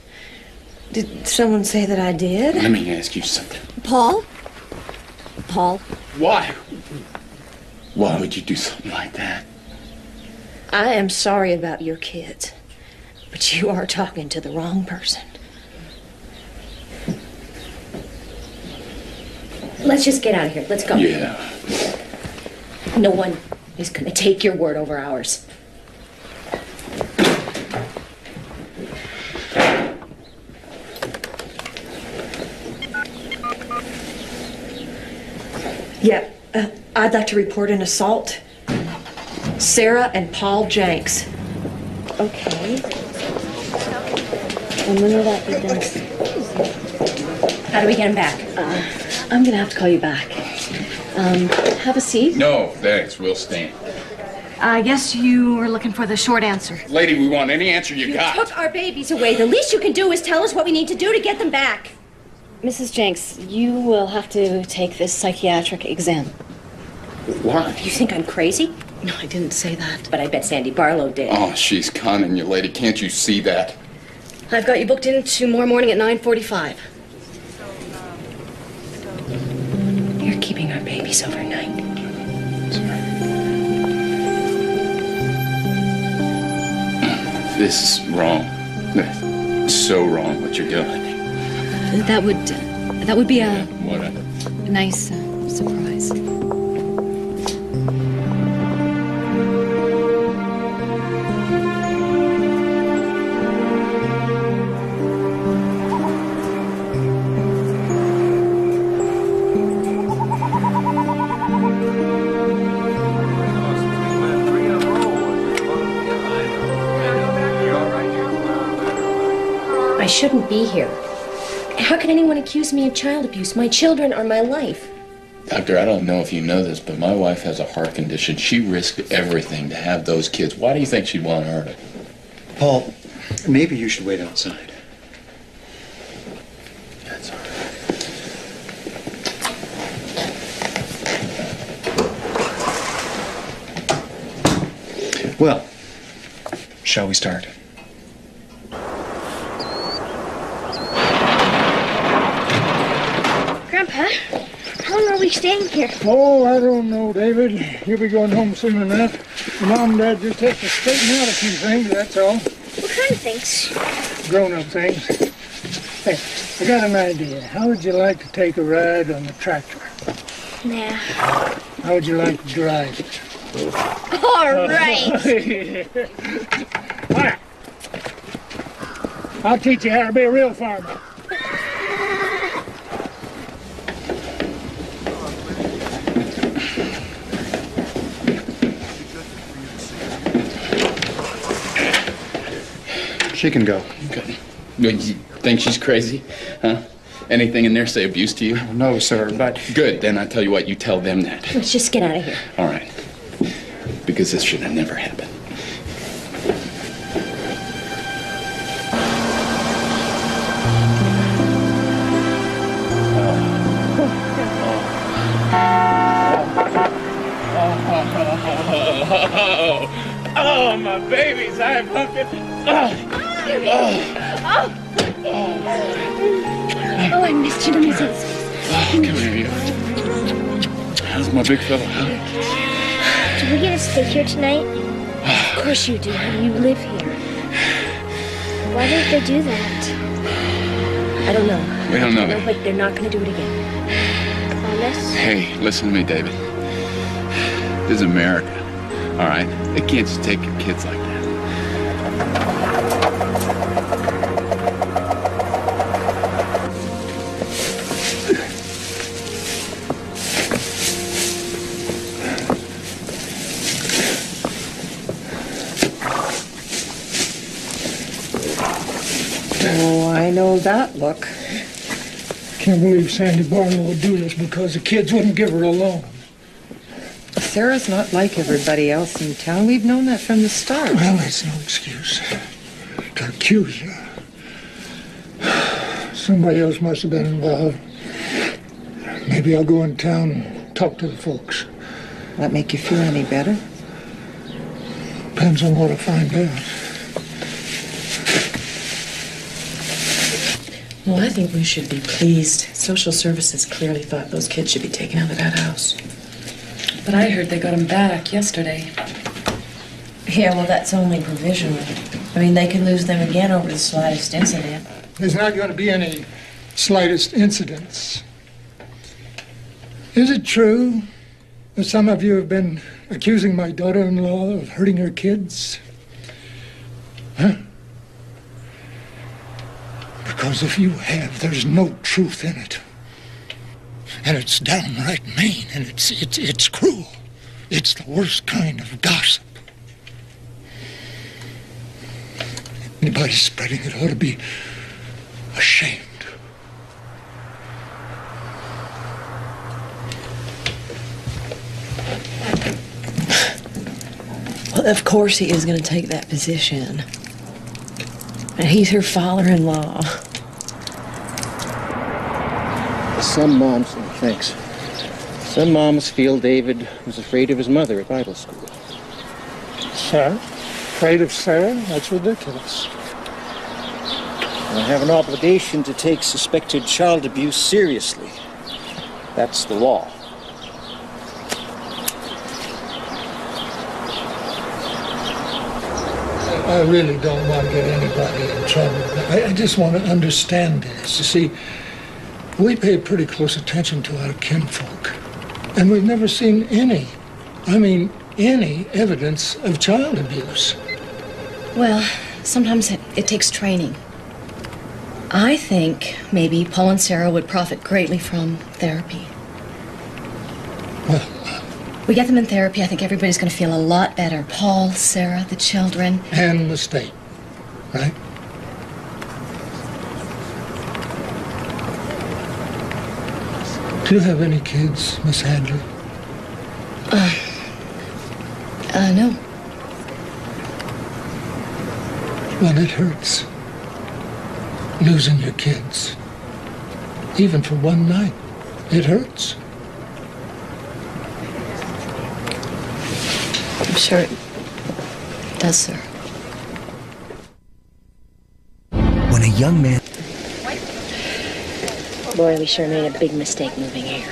I: Did someone say that I did?
D: Let me ask you something.
H: Paul? Paul?
D: Why? Why would you do something like that?
I: I am sorry about your kids, but you are talking to the wrong person.
A: Let's just get out of here. Let's go.
D: Yeah.
A: No one is going to take your word over ours.
I: Yeah, I'd like to report an assault. Sarah and Paul Jenks.
A: Okay. And when will that be done? How do we get him back?
H: I'm gonna have to call you back. Have a seat.
D: No, thanks. We'll stand.
H: I guess you were looking for the short answer.
D: Lady, we want any answer you got.
A: Took our babies away. The least you can do is tell us what we need to do to get them back.
H: Mrs. Jenks, you will have to take this psychiatric exam.
D: Why?
A: You think I'm crazy?
H: No, I didn't say that.
A: But I bet Sandy Barlow did.
D: Oh, she's conning you, lady. Can't you see that?
H: I've got you booked in tomorrow morning at 9:45.
A: You're keeping our babies overnight.
D: This is wrong. It's so wrong what you're doing.
H: That would be a
D: Whatever.
H: nice surprise.
A: I shouldn't be here. How can anyone accuse me of child abuse? My children are my life.
D: Doctor, I don't know if you know this, but my wife has a heart condition. She risked everything to have those kids. Why do you think she'd want to hurt it?
N: Paul, maybe you should wait outside. Well, shall we start?
C: Grandpa, how long are we staying here?
O: Oh, I don't know, David. You'll be going home soon enough. Your mom and Dad just have to straighten out a few things, that's all.
C: What kind of things?
O: Grown-up things. Hey, I got an idea. How would you like to take a ride on the tractor?
C: Nah.
O: How would you like to drive it?
C: All right.
O: All right. I'll teach you how to be a real farmer.
N: She can go.
D: Good. You think she's crazy? Huh? Anything in there say abuse to you?
N: No, sir, but...
D: Good, then I tell you what, you tell them that.
A: Let's just get out of here.
D: All right. Because this should have never happened. Oh, my babies, I have pumpkin.
C: Oh, I missed you. Let me see this.
D: Come here, you. How's my big fella?
C: Do we get to stay here tonight? Of course you do. You live here. Why did they do that?
A: I don't know.
D: We don't know.
A: But they're not going to do it again.
C: Promise?
D: Hey, listen to me, David. This is America, all right? They can't just take your kids like that.
P: Oh, I know that look.
O: Can't believe Sandy Barlow would do this because the kids wouldn't give her a loan.
P: Sarah's not like everybody else in town. We've known that from the start.
O: Well, that's no excuse to accuse her. Somebody else must have been involved. Maybe I'll go in town and talk to the folks.
P: That make you feel any better?
O: Depends on what I find out.
J: Well, I think we should be pleased. Social services clearly thought those kids should be taken out of that house. But I heard they got them back yesterday.
I: Yeah, well, that's only provisional. I mean, they could lose them again over the slightest incident.
O: There's not going to be any slightest incidents. Is it true that some of you have been accusing my daughter-in-law of hurting her kids? Huh? Because if you have, there's no truth in it. And it's downright mean, and it's cruel. It's the worst kind of gossip. Anybody spreading it ought to be ashamed.
I: Well, of course he is going to take that position. And he's her father-in-law.
F: Some moms, thanks. Some moms feel David was afraid of his mother at Bible school.
O: Sarah? Afraid of Sarah? That's ridiculous.
F: I have an obligation to take suspected child abuse seriously. That's the law.
O: I really don't want to get anybody in trouble. I just want to understand this. You see, we pay pretty close attention to our kinfolk, and we've never seen any evidence of child abuse.
H: Well, sometimes it takes training. I think maybe Paul and Sarah would profit greatly from therapy.
O: Well,
H: we get them in therapy, I think everybody's going to feel a lot better. Paul, Sarah, the children.
O: And the state, right? Do you have any kids, Miss Hadley?
H: No.
O: Well, it hurts. Losing your kids. Even for one night. It hurts.
H: I'm sure does, sir.
Q: When a young man...
A: Boy, we sure made a big mistake moving here.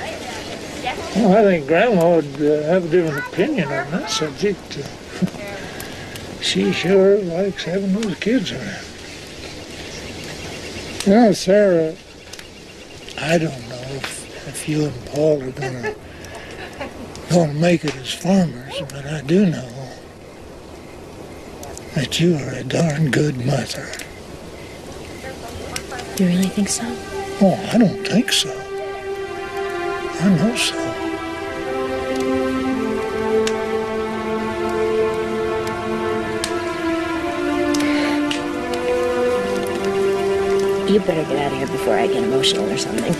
O: Well, I think Grandma would have a different opinion on that subject. She sure likes having those kids around. You know, Sarah, I don't know if you and Paul are gonna make it as farmers, but I do know that you are a darn good mother.
A: You really think so?
O: Oh, I don't think so. I know so.
A: You better get out of here before I get emotional or something.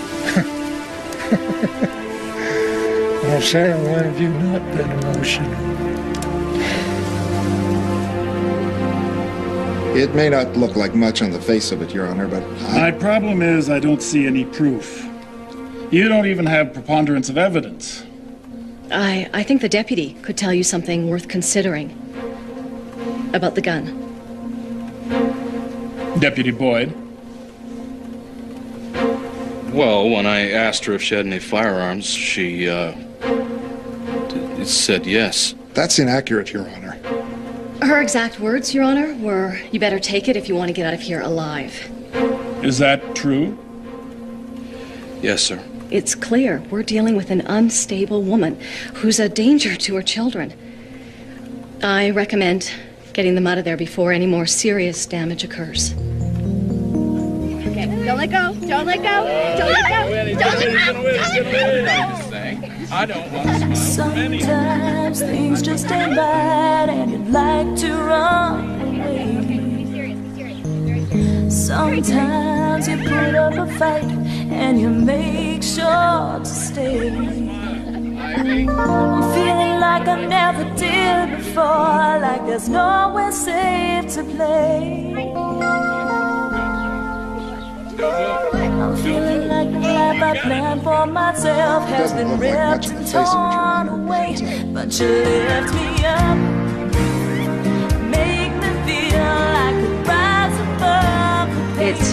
O: Well, Sarah, when have you not been emotional?
N: It may not look like much on the face of it, Your Honor, but
R: My problem is I don't see any proof. You don't even have preponderance of evidence.
H: I think the deputy could tell you something worth considering about the gun.
R: Deputy Boyd?
M: Well, when I asked her if she had any firearms, she, said yes.
N: That's inaccurate, Your Honor.
H: Her exact words, Your Honor, were, "You better take it if you want to get out of here alive."
R: Is that true?
M: Yes, sir.
H: It's clear we're dealing with an unstable woman who's a danger to her children. I recommend getting them out of there before any more serious damage occurs.
A: Okay, don't let go. Don't let go. Don't let go. Don't let go.
M: I don't want to smile.
S: Sometimes things just ain't right and you'd like to run away. Sometimes you put up a fight and you make sure to stay. I'm feeling like I never did before, like there's nowhere safe to play. I'm feeling like the life I planned for myself has been ripped and torn away. But you lift me up, make me feel like I could rise above the pain.
L: It's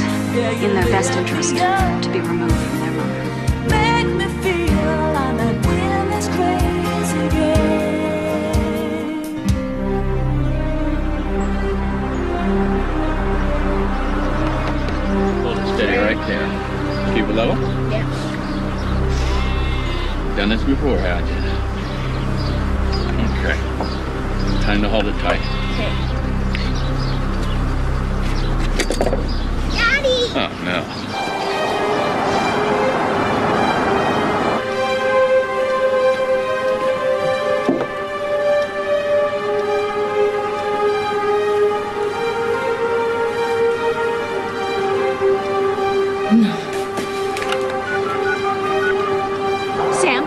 L: in their best interest to be removed from their mother.
S: Make me feel I'm not winning this crazy game.
D: Hold it steady right there. Keep it level.
A: Yeah.
D: Done this before, haven't you? Okay. Time to hold it tight.
A: Okay. Daddy!
D: Oh, no.
L: Sam?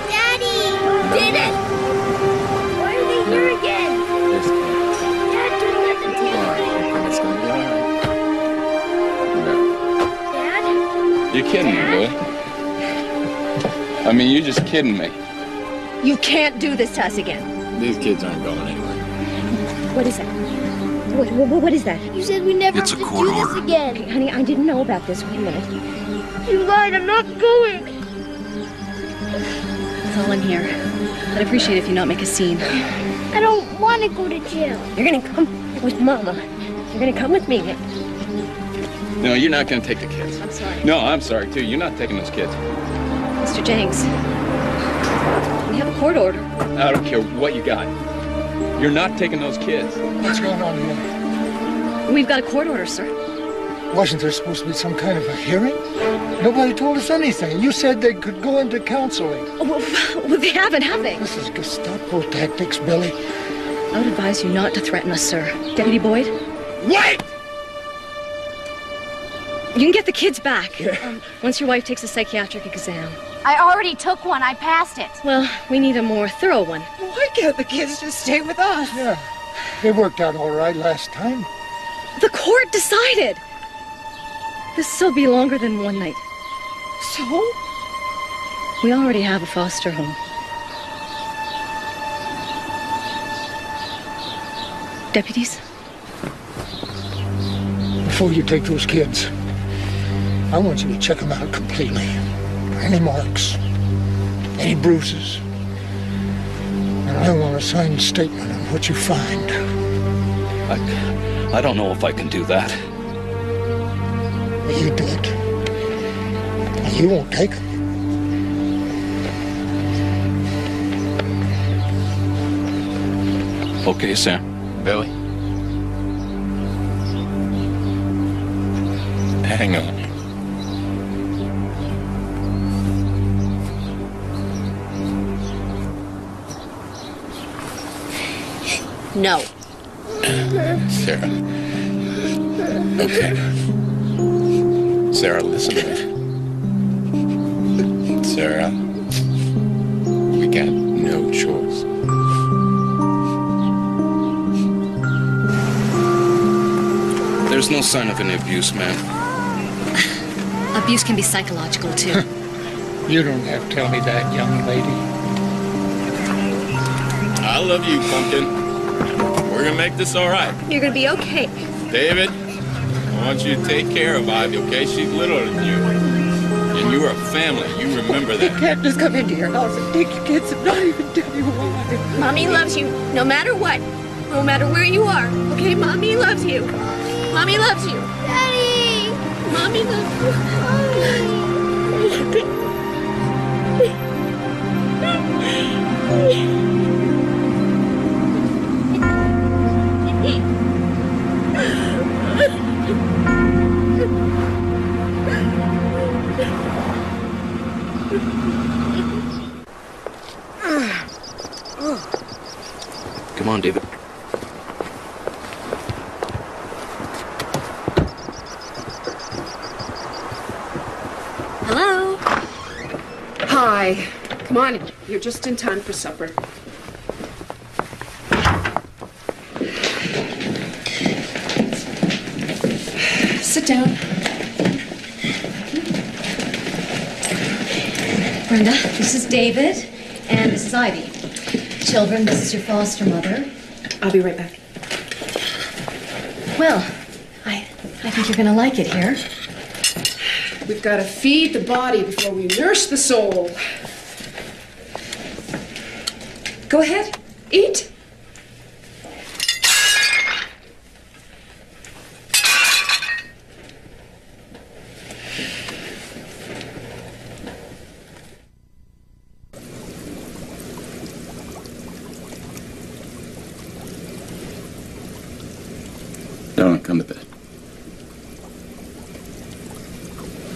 C: Daddy! Did it! Why are they here again? Dad, don't let them take
D: It's gonna be all right.
C: Dad?
D: You're kidding me, boy. I mean, you're just kidding me.
A: You can't do this to us again.
D: These kids aren't going anywhere.
A: What is that? What is that?
C: You said we never
D: It's a
C: have to
D: court
C: do this
D: order.
C: again.
A: Okay, honey, I didn't know about this. Wait a minute.
C: You lied. I'm not going.
H: It's all in here. I'd appreciate it if you not make a scene.
C: I don't want to go to jail.
A: You're gonna come with Mama. You're gonna come with me.
D: No, you're not gonna take the kids.
H: I'm sorry.
D: No, I'm sorry, too. You're not taking those kids.
H: Mr. Jenks, we have a court order.
D: I don't care what you got. You're not taking those kids.
O: What's going on here?
H: We've got a court order, sir.
O: Wasn't there supposed to be some kind of a hearing? Nobody told us anything. You said they could go into counseling.
H: Oh, well, they haven't, have they?
O: This is Gestapo tactics, Billy.
H: I would advise you not to threaten us, sir. Deputy Boyd?
D: Wait!
H: You can get the kids back once your wife takes a psychiatric exam.
B: I already took one. I passed it.
H: Well, we need a more thorough one.
P: Why can't the kids just stay with us?
O: Yeah. It worked out all right last time.
H: The court decided. This will be longer than one night.
P: So?
H: We already have a foster home. Deputies?
O: Before you take those kids, I want you to check them out completely. Any marks, any bruises. And I want a signed statement on what you find.
M: I don't know if I can do that.
O: Well, you do it. You won't take them.
M: Okay, Sam.
D: Billy? Hang on.
A: No.
D: Sarah. Okay. Sarah, listen to me. Sarah, we got no choice.
M: There's no sign of any abuse, ma'am.
L: Abuse can be psychological, too.
O: You don't have to tell me that, young lady.
D: I love you, Pumpkin. We're gonna make this all right.
A: You're gonna be okay.
D: David, I want you to take care of Ivy, okay? She's littler than you. And you are a family. You remember that.
P: You can't just come into your house and take your kids and not even tell you why.
A: Mommy loves you, no matter what. No matter where you are. Okay, Mommy loves you. Mommy loves you. Daddy! Mommy loves you.
M: Come on, David.
A: Hello?
P: Hi. Come on, you're just in time for supper. Sit down.
H: Brenda, this is David, and this is Ivy. Children, this is your foster mother.
P: I'll be right back.
H: Well, I think you're gonna like it here.
P: We've got to feed the body before we nurse the soul. Go ahead, eat.
D: Darling, come to bed.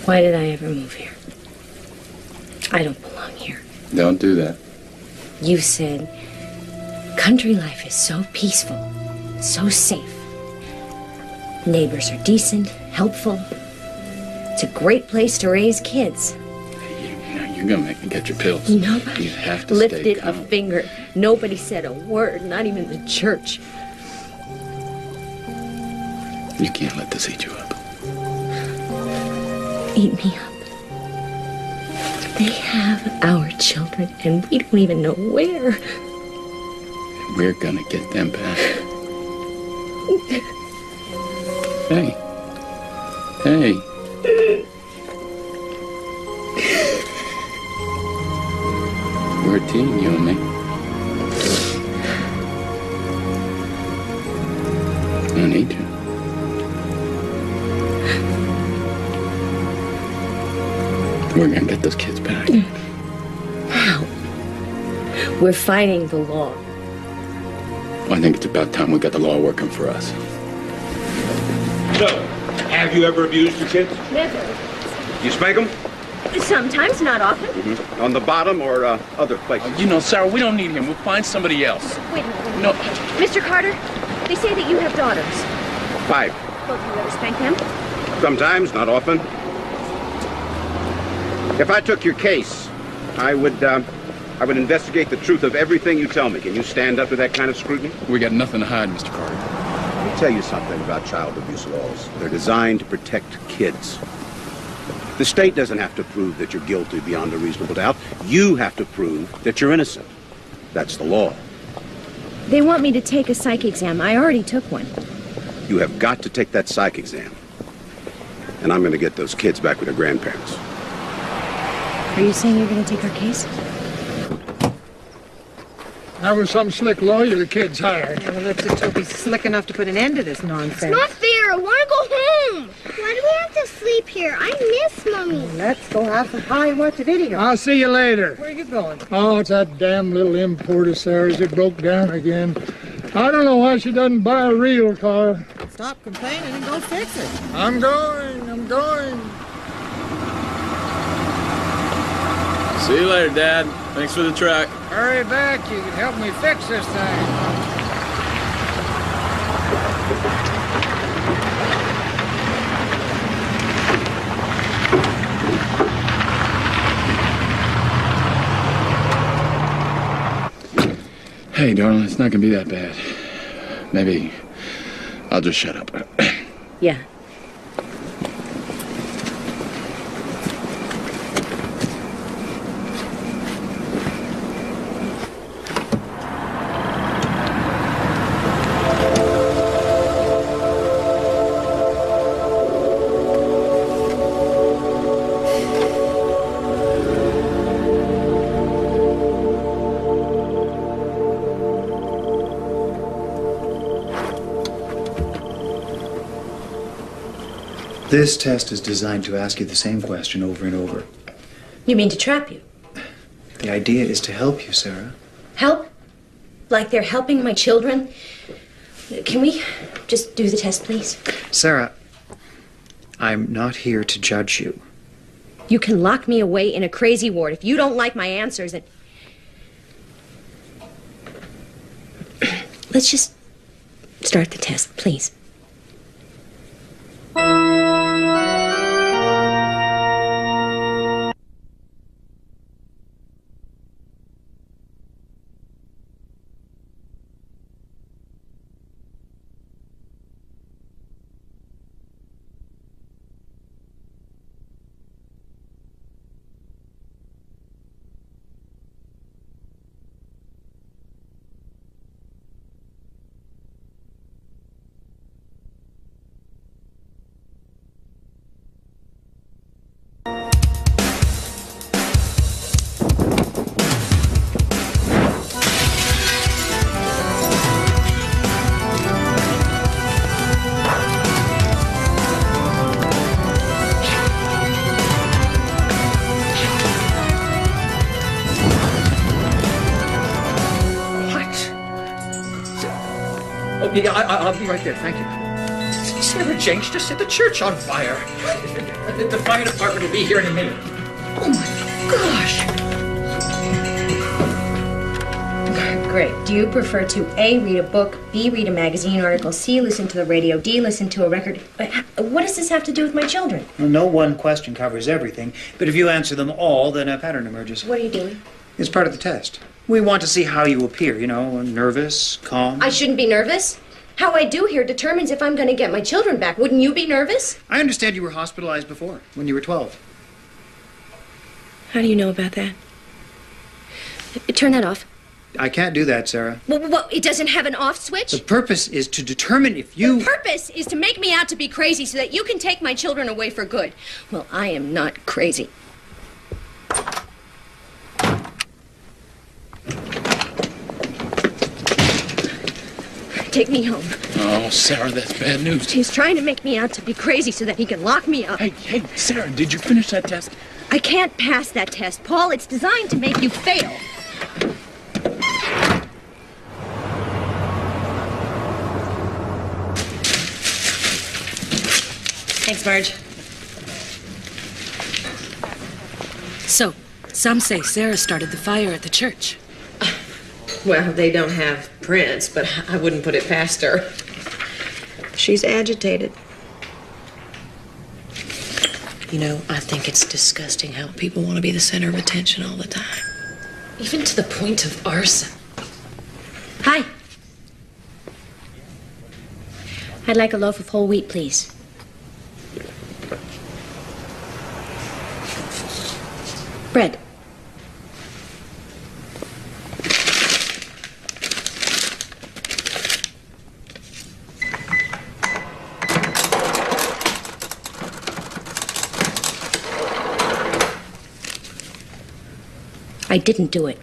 A: Why did I ever move here? I don't belong here.
D: Don't do that.
A: You said country life is so peaceful, so safe. Neighbors are decent, helpful. It's a great place to raise kids.
D: You're gonna make me get your pills.
A: Nobody
D: You have to
A: lifted
D: stay
A: a
D: calm.
A: finger. Nobody said a word, not even the church.
D: You can't let this eat you up.
A: Eat me up. They have our children, and we don't even know where.
D: We're gonna get them back. Hey. Hey. We're a team, you and me. I need you. We're gonna get those kids back.
A: How? We're fighting the law.
D: I think it's about time we got the law working for us.
T: So, have you ever abused your kids?
A: Never.
T: You spank them?
A: Sometimes, not often.
T: On the bottom or other places?
M: You know, Sarah, we don't need him. We'll find somebody else.
A: Wait a minute.
M: No.
A: Mr. Carter, they say that you have daughters.
T: 5.
A: Both of you ever spank them?
T: Sometimes, not often. If I took your case, I would
U: I would investigate the truth of everything you tell me. Can you stand up to that kind of scrutiny?
D: We got nothing to hide, Mr. Carter.
U: Let me tell you something about child abuse laws. They're designed to protect kids. The state doesn't have to prove that you're guilty beyond a reasonable doubt. You have to prove that you're innocent. That's the law.
A: They want me to take a psych exam. I already took one.
U: You have got to take that psych exam. And I'm going to get those kids back with their grandparents.
A: Are you saying you're going to take our case?
O: That was some slick lawyer the kids hired.
P: Yeah, well, let's just hope he's slick enough to put an end to this nonsense.
C: It's not fair. I want to go home. Why do we have to sleep here? I miss Mommy.
P: Let's go have some pie and watch a video.
O: I'll see you later.
P: Where are you going?
O: Oh, it's that damn little import of Sarah's. It broke down again. I don't know why she doesn't buy a real car.
P: Stop complaining and go fix it.
O: I'm going.
D: See you later, Dad. Thanks for the truck.
O: Hurry back. You can help me fix this thing.
D: Hey, darling, it's not gonna be that bad. Maybe I'll just shut up.
A: Yeah.
V: This test is designed to ask you the same question over and over.
A: You mean to trap you?
V: The idea is to help you, Sarah.
A: Help? Like they're helping my children? Can we just do the test, please?
V: Sarah, I'm not here to judge you.
A: You can lock me away in a crazy ward if you don't like my answers and... Let's just start the test, please.
F: Yeah, I'll be right there, thank you. Sarah Jenks just set the church on fire. The fire department will be here in a minute. Oh my gosh!
A: Great. Do you prefer to A, read a book, B, read a magazine article, C, listen to the radio, D, listen to a record? What does this have to do with my children?
V: Well, no one question covers everything, but if you answer them all, then a pattern emerges.
A: What are you doing?
V: It's part of the test. We want to see how you appear, you know, nervous, calm.
A: I shouldn't be nervous. How I do here determines if I'm going to get my children back. Wouldn't you be nervous?
V: I understand you were hospitalized before, when you were 12.
A: How do you know about that? Turn that off.
V: I can't do that, Sarah.
A: Well, it doesn't have an off switch?
V: The purpose is to determine if you...
A: The purpose is to make me out to be crazy so that you can take my children away for good. Well, I am not crazy. Take me home.
D: Oh, Sarah, that's bad news.
A: He's trying to make me out to be crazy so that he can lock me up.
D: Hey, Sarah, did you finish that test?
A: I can't pass that test, Paul. It's designed to make you fail.
B: Thanks, Marge. So, some say Sarah started the fire at the church.
I: Well, they don't have prints, but I wouldn't put it past her. She's agitated. You know, I think it's disgusting how people want to be the center of attention all the time.
J: Even to the point of arson.
A: Hi. I'd like a loaf of whole wheat, please. Bread. I didn't do it.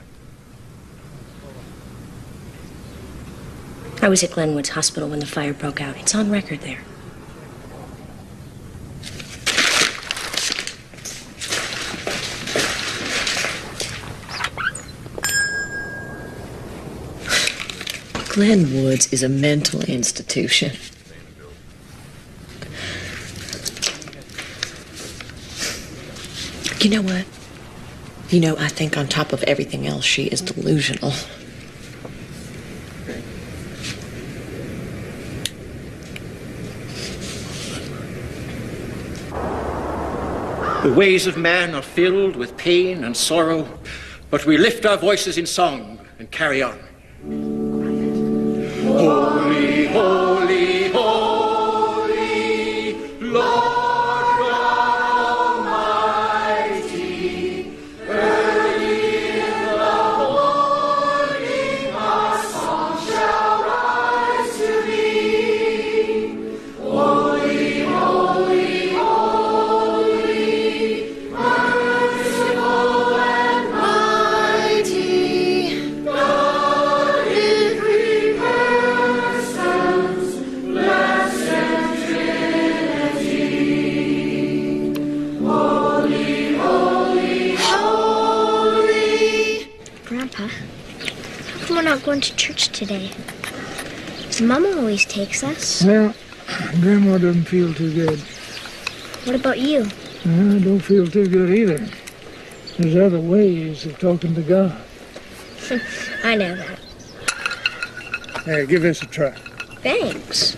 A: I was at Glenwood's hospital when the fire broke out. It's on record there.
I: Glenwood's is a mental institution. You know what? You know, I think on top of everything else, she is delusional.
F: The ways of man are filled with pain and sorrow, but we lift our voices in song and carry on. Holy, holy, holy, Lord.
C: Going to church today. Mama always takes us.
O: Well, Grandma doesn't feel too good.
C: What about you?
O: I don't feel too good either. There's other ways of talking to God.
C: I know that.
O: Hey, give this a try.
C: Thanks.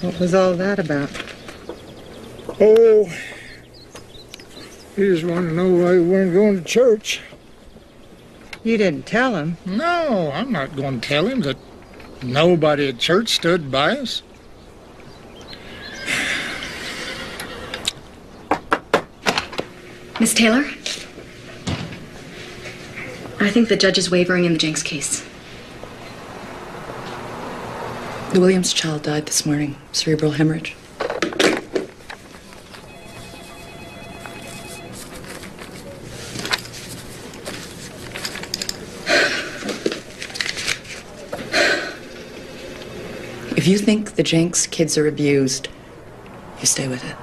P: What was all that about?
O: Oh, you just want to know why we weren't going to church.
P: You didn't tell him.
O: No, I'm not going to tell him that nobody at church stood by us.
H: Miss Taylor? I think the judge is wavering in the Jenks case.
J: The Williams child died this morning. Cerebral hemorrhage. If you think the Jenks kids are abused, you stay with it.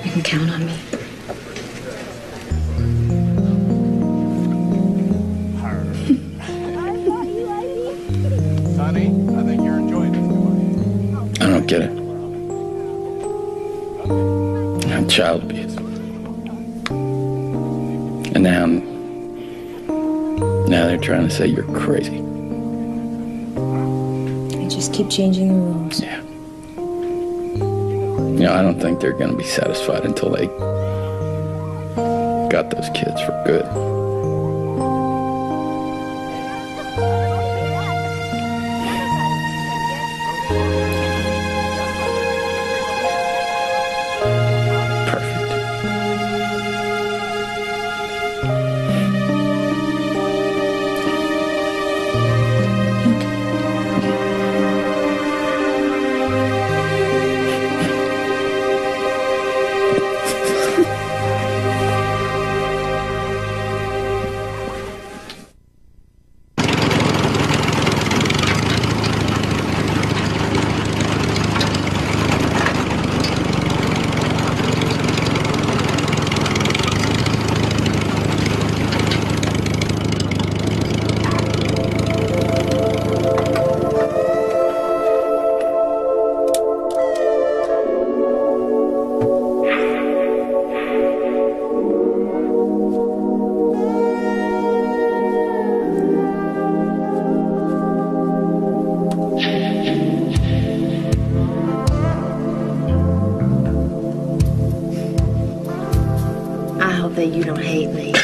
H: You can count on me.
D: Sonny, I think you're enjoying this. I don't get it. I'm child abuse. And now they're trying to say you're crazy.
C: Just keep changing the rules.
D: Yeah. You know, I don't think they're going to be satisfied until they got those kids for good.
I: that you don't hate me.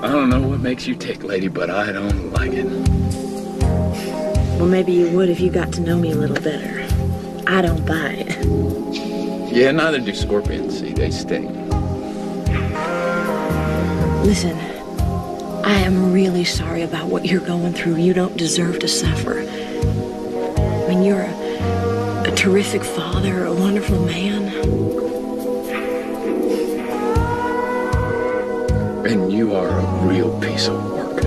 D: I don't know what makes you tick, lady, but I don't like it.
I: Well, maybe you would if you got to know me a little better. I don't bite.
D: Yeah, neither do scorpions. See, they sting.
I: Listen, I am really sorry about what you're going through. You don't deserve to suffer. I mean, you're a terrific father, a wonderful man.
D: And you are a real piece of work.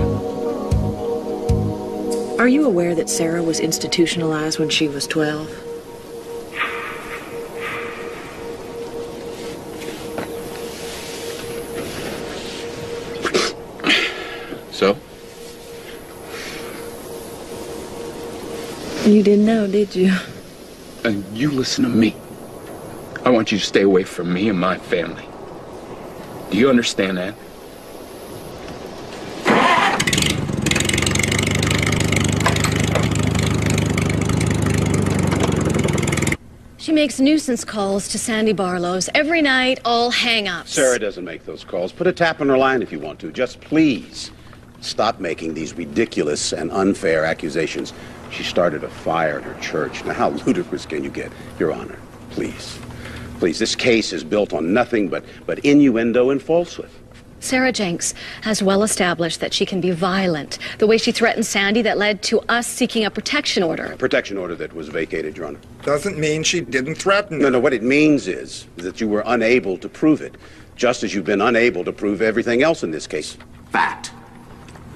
I: Are you aware that Sarah was institutionalized when she was 12?
D: So?
I: You didn't know, did you?
D: And you listen to me. I want you to stay away from me and my family. Do you understand that?
H: She makes nuisance calls to Sandy Barlow's every night, all hang-ups.
U: Sarah doesn't make those calls. Put a tap on her line if you want to. Just please stop making these ridiculous and unfair accusations. She started a fire at her church. Now, how ludicrous can you get? Your Honor, please. Please, this case is built on nothing but innuendo and falsehood.
H: Sarah Jenks has well established that she can be violent. The way she threatened Sandy that led to us seeking a protection order.
U: A protection order that was vacated, Your Honor.
N: Doesn't mean she didn't threaten.
U: No, what it means is that you were unable to prove it, just as you've been unable to prove everything else in this case. Fact.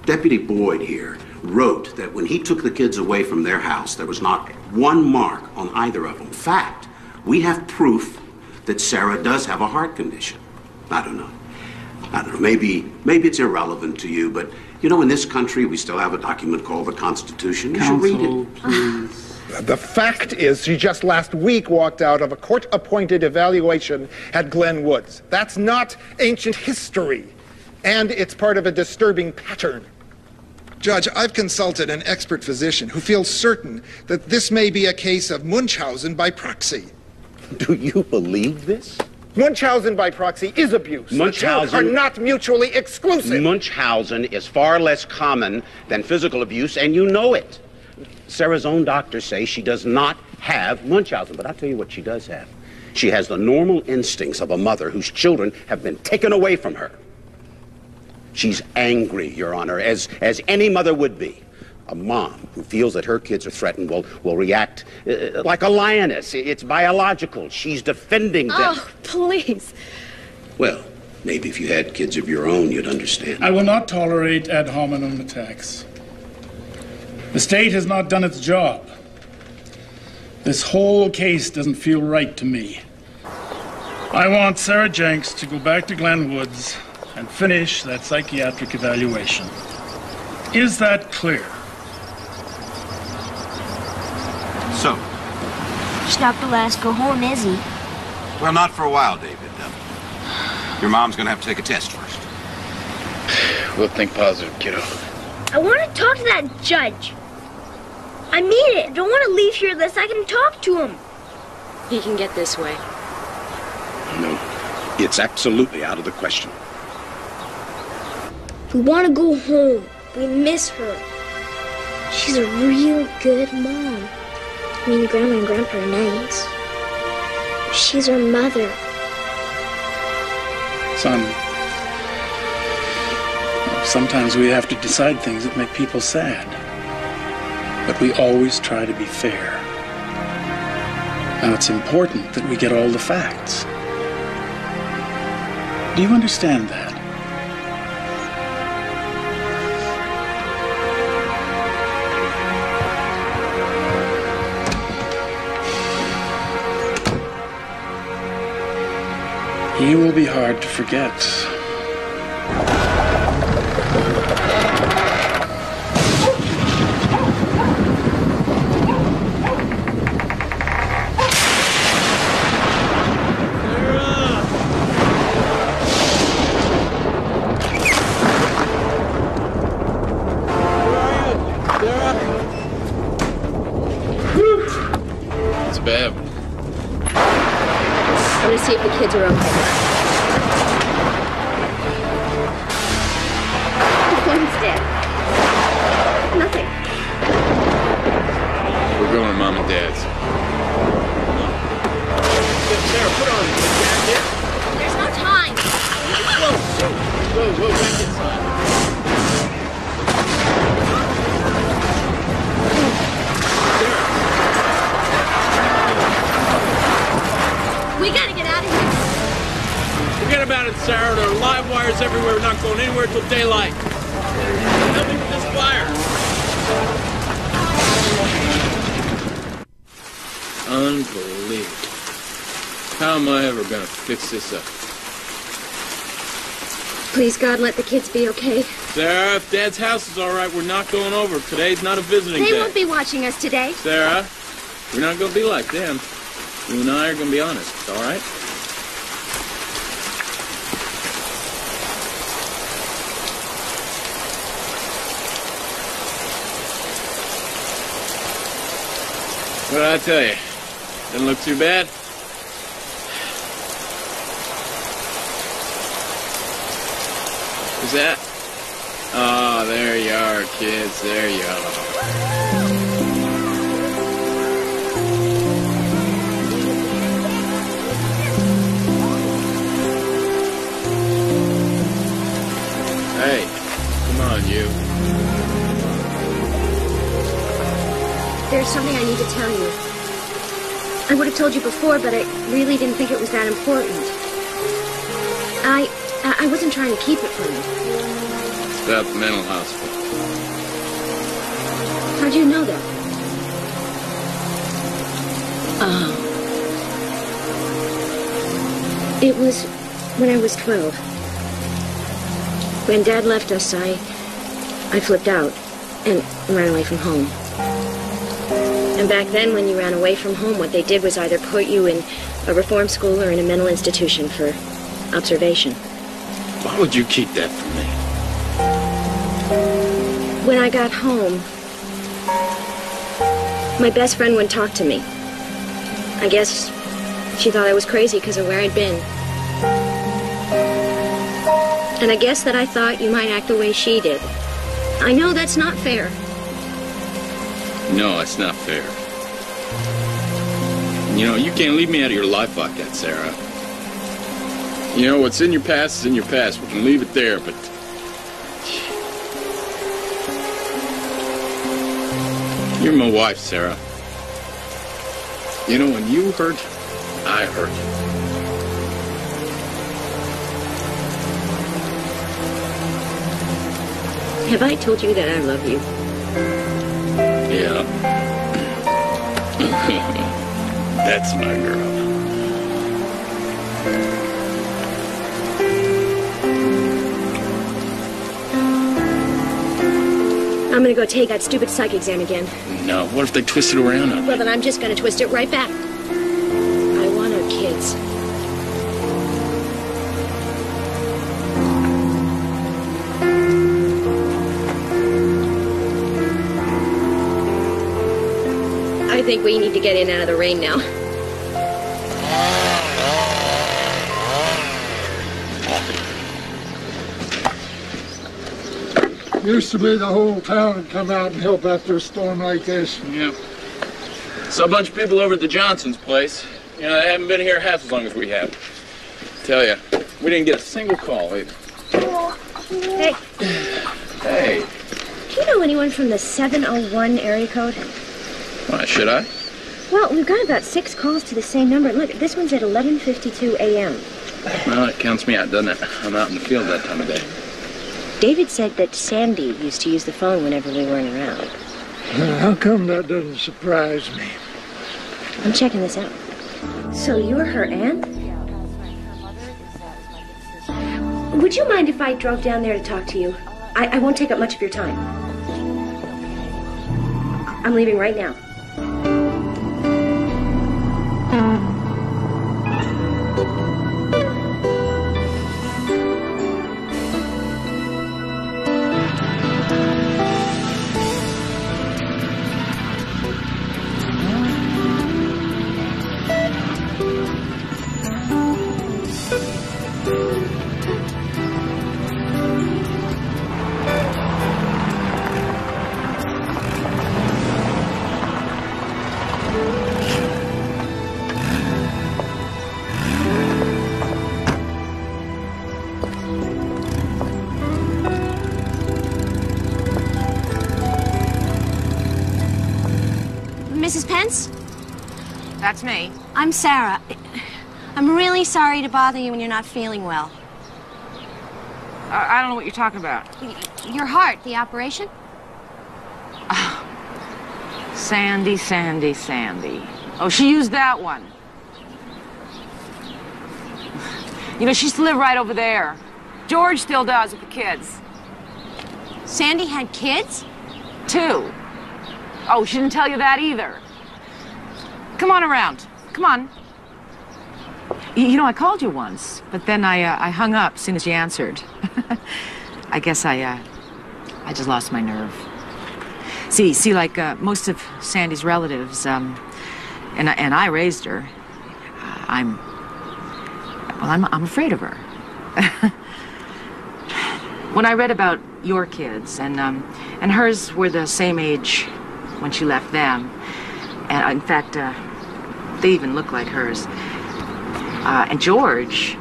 U: Deputy Boyd here wrote that when he took the kids away from their house, there was not one mark on either of them. Fact. We have proof that Sarah does have a heart condition. I don't know. Maybe it's irrelevant to you, but you know, in this country, we still have a document called the Constitution. You should read it.
N: Please. The fact is, she just last week walked out of a court-appointed evaluation at Glen Woods. That's not ancient history, and it's part of a disturbing pattern. Judge, I've consulted an expert physician who feels certain that this may be a case of Munchausen by proxy.
U: Do you believe this?
N: Munchausen by proxy is abuse.
U: Munchausen
N: The two are not mutually exclusive.
U: Munchausen is far less common than physical abuse, and you know it. Sarah's own doctors say she does not have Munchausen, but I'll tell you what she does have. She has the normal instincts of a mother whose children have been taken away from her. She's angry, Your Honor, as any mother would be. A mom who feels that her kids are threatened will react like a lioness. It's biological. She's defending them.
H: Oh, please.
U: Well, maybe if you had kids of your own, you'd understand.
R: I will not tolerate ad hominem attacks. The state has not done its job. This whole case doesn't feel right to me. I want Sarah Jenks to go back to Glen Woods and finish that psychiatric evaluation. Is that clear?
U: So?
C: He's not the last go home, is he?
U: Well, not for a while, David. Your mom's gonna have to take a test first.
D: We'll think positive, kiddo.
C: I want to talk to that judge. I mean it. I don't want to leave here unless I can talk to him.
B: He can get this way.
U: No, it's absolutely out of the question.
C: We want to go home. We miss her. She's a real good mom. I mean, Grandma and Grandpa are nice. She's our mother.
R: Son, sometimes we have to decide things that make people sad. But we always try to be fair. Now, it's important that we get all the facts. Do you understand that? He will be hard to forget.
D: It's bad.
A: see if the kids are okay. One's dead. Nothing.
D: We're going to Mom and Dad's.
F: Sarah, put on the jacket.
A: There's no time.
F: Whoa, back inside.
A: We gotta get out of here.
T: Forget about it, Sarah. There are live wires everywhere. We're not going anywhere till daylight. Help me with this fire.
D: Unbelievable. How am I ever going to fix this up?
A: Please, God, let the kids be okay.
D: Sarah, if Dad's house is all right, we're not going over. Today's not a visiting
A: They
D: day.
A: won't be watching us today.
D: Sarah, we're not going to be like them. You and I are going to be honest, all right? What did I tell you? Doesn't look too bad. Who's that? Oh, there you are, kids. There you are. Hey, come on, you.
A: There's something I need to tell you. I would have told you before, but I really didn't think it was that important. I wasn't trying to keep it from you.
D: It's about the mental hospital.
A: How'd you know that? It was when I was 12. When Dad left us, I flipped out and ran away from home. And back then, when you ran away from home, what they did was either put you in a reform school or in a mental institution for observation.
D: Why would you keep that from me?
A: When I got home, my best friend wouldn't talk to me. I guess she thought I was crazy because of where I'd been. And I guess that I thought you might act the way she did. I know that's not fair.
D: No, it's not fair. You know, you can't leave me out of your life like that, Sarah. You know, what's in your past is in your past. We can leave it there, but... You're my wife, Sarah. You know, when you hurt, I hurt.
A: Have I told you that I love you?
D: Yeah. That's my girl.
A: I'm gonna go take that stupid psych exam again.
D: No, what if they twist it around on me?
A: Well, then I'm just gonna twist it right back. I want our kids. I think we need to get in and out of the rain now.
O: Used to be the whole town would come out and help after a storm like this.
D: Yep. Saw a bunch of people over at the Johnsons' place. You know, they haven't been here half as long as we have. Tell you, we didn't get a single call either.
A: Hey.
D: Hey.
A: Do you know anyone from the 701 area code?
D: Why, should I?
A: Well, we've got about 6 calls to the same number. Look, this one's at 11:52 a.m.
D: Well, it counts me out, doesn't it? I'm out in the field that time of day.
A: David said that Sandy used to use the phone whenever we weren't around.
O: How come that doesn't surprise me?
A: I'm checking this out. So you're her aunt? Would you mind if I drove down there to talk to you? I won't take up much of your time. I'm leaving right now. Mrs. Pence?
E: That's me.
A: I'm Sarah. I'm really sorry to bother you when you're not feeling well.
E: I don't know what you're talking about.
A: Your heart, the operation?
E: Sandy, Sandy, Sandy. Oh, she used that one. You know, she used to live right over there. George still does with the kids.
A: Sandy had kids?
E: 2. Oh, she didn't tell you that either. Come on around. Come on. You know, I called you once, but then I hung up as soon as you answered. I guess I just lost my nerve. See, like most of Sandy's relatives, and I raised her. I'm afraid of her. When I read about your kids, and hers were the same age when she left them, and in fact, they even look like hers. And George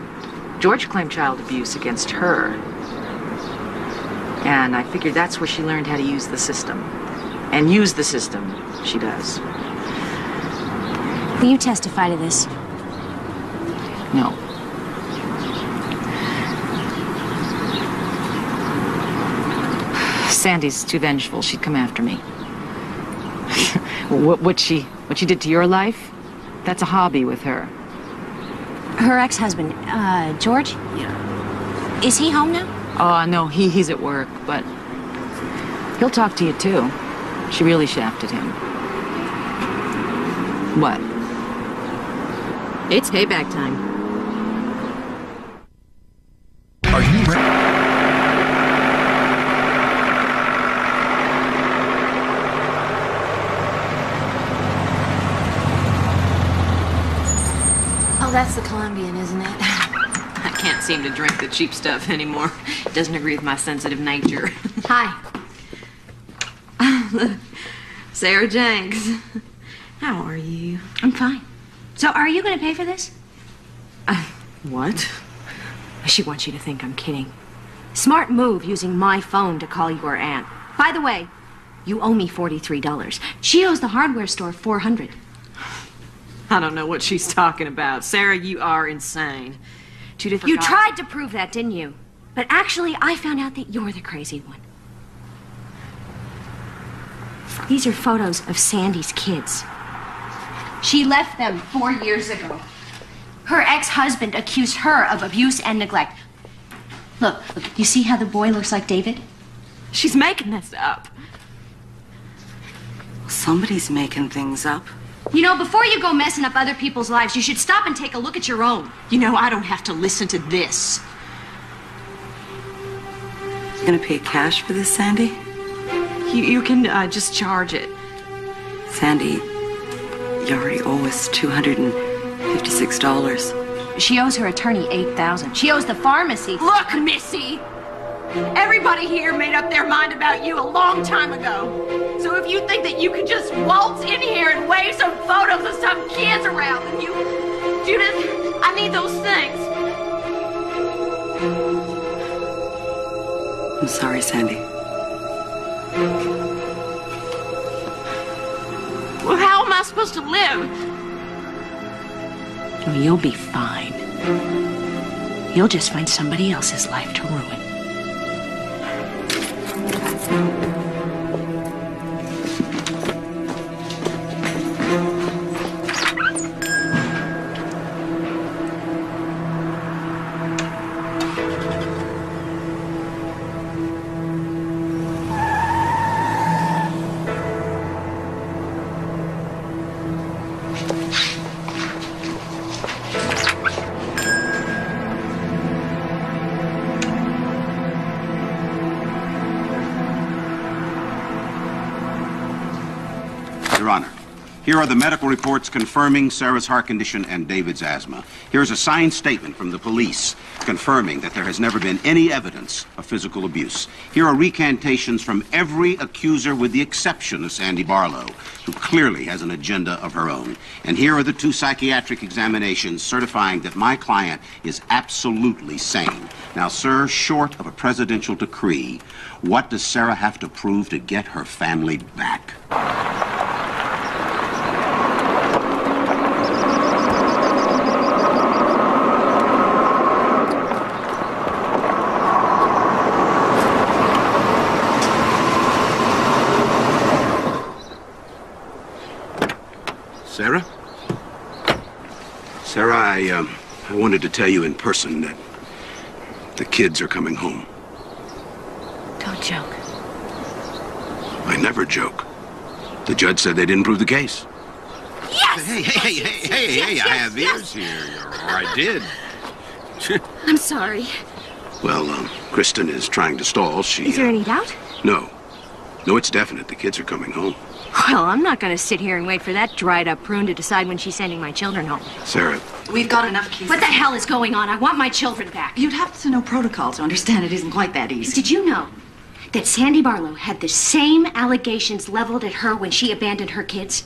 E: claimed child abuse against her. And I figured that's where she learned how to use the system. And use the system, she does.
A: Will you testify to this?
E: No. Sandy's too vengeful. She'd come after me. What she did to your life, that's a hobby with her.
A: Her ex-husband, George?
E: Yeah.
A: Is he home now?
E: Oh, no, he's at work, but he'll talk to you, too. She really shafted him. What?
H: It's payback time.
Q: Are you ready?
L: Oh, that's the Colombian, isn't it? I can't seem to drink the cheap stuff anymore. It doesn't agree with my sensitive nature.
A: Hi.
L: Sarah Jenks. How are you?
A: I'm fine. So, are you going to pay for this?
L: What?
A: She wants you to think I'm kidding. Smart move using my phone to call your aunt. By the way, you owe me $43. She owes the hardware store $400.
L: I don't know what she's talking about. Sarah, you are insane. 2 different
A: You
L: guys.
A: tried to prove that, didn't you? But actually, I found out that you're the crazy one. These are photos of Sandy's kids. She left them 4 years ago. Her ex-husband accused her of abuse and neglect. Look, you see how the boy looks like David?
L: She's making this up.
K: Somebody's making things up.
A: You know, before you go messing up other people's lives, you should stop and take a look at your own.
L: You know, I don't have to listen to this.
K: You gonna pay cash for this, Sandy?
L: You can just charge it.
K: Sandy, you already owe us $256.
A: She owes her attorney $8,000. She owes the pharmacy.
L: Look, Missy! Everybody here made up their mind about you a long time ago. So if you think that you could just waltz in here and wave some photos of some kids around, then Judith, I need those things.
K: I'm sorry, Sandy.
L: Well, how am I supposed to live?
A: Oh, you'll be fine. You'll just find somebody else's life to ruin.
U: Your Honor, here are the medical reports confirming Sarah's heart condition and David's asthma. Here's a signed statement from the police confirming that there has never been any evidence of physical abuse. Here are recantations from every accuser with the exception of Sandy Barlow, who clearly has an agenda of her own. And here are the 2 psychiatric examinations certifying that my client is absolutely sane. Now, sir, short of a presidential decree, what does Sarah have to prove to get her family back? Sarah? Sarah, I wanted to tell you in person that the kids are coming home.
B: Don't joke.
U: I never joke. The judge said they didn't prove the case.
L: Yes!
U: Hey, I have ears here. Or I did.
B: I'm sorry.
U: Well, Kristen is trying to stall.
A: Is there any doubt?
U: No. No, it's definite. The kids are coming home.
A: Well, I'm not going to sit here and wait for that dried-up prune to decide when she's sending my children home.
U: Sarah.
G: We've got enough cases.
A: What the hell is going on? I want my children back.
G: You'd have to know protocol to understand it isn't quite that easy.
A: Did you know that Sandy Barlow had the same allegations leveled at her when she abandoned her kids?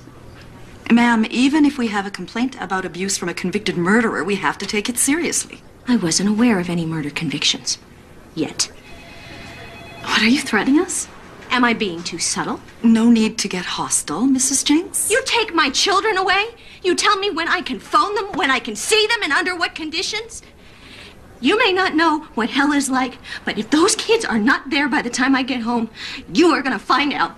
G: Ma'am, even if we have a complaint about abuse from a convicted murderer, we have to take it seriously.
A: I wasn't aware of any murder convictions. Yet.
G: What, are you threatening us?
A: Am I being too subtle?
G: No need to get hostile, Mrs. Jenks.
A: You take my children away? You tell me when I can phone them, when I can see them, and under what conditions? You may not know what hell is like, but if those kids are not there by the time I get home, you are going to find out.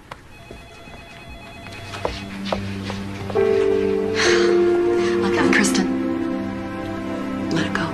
G: Look out, Kristen. Let it go.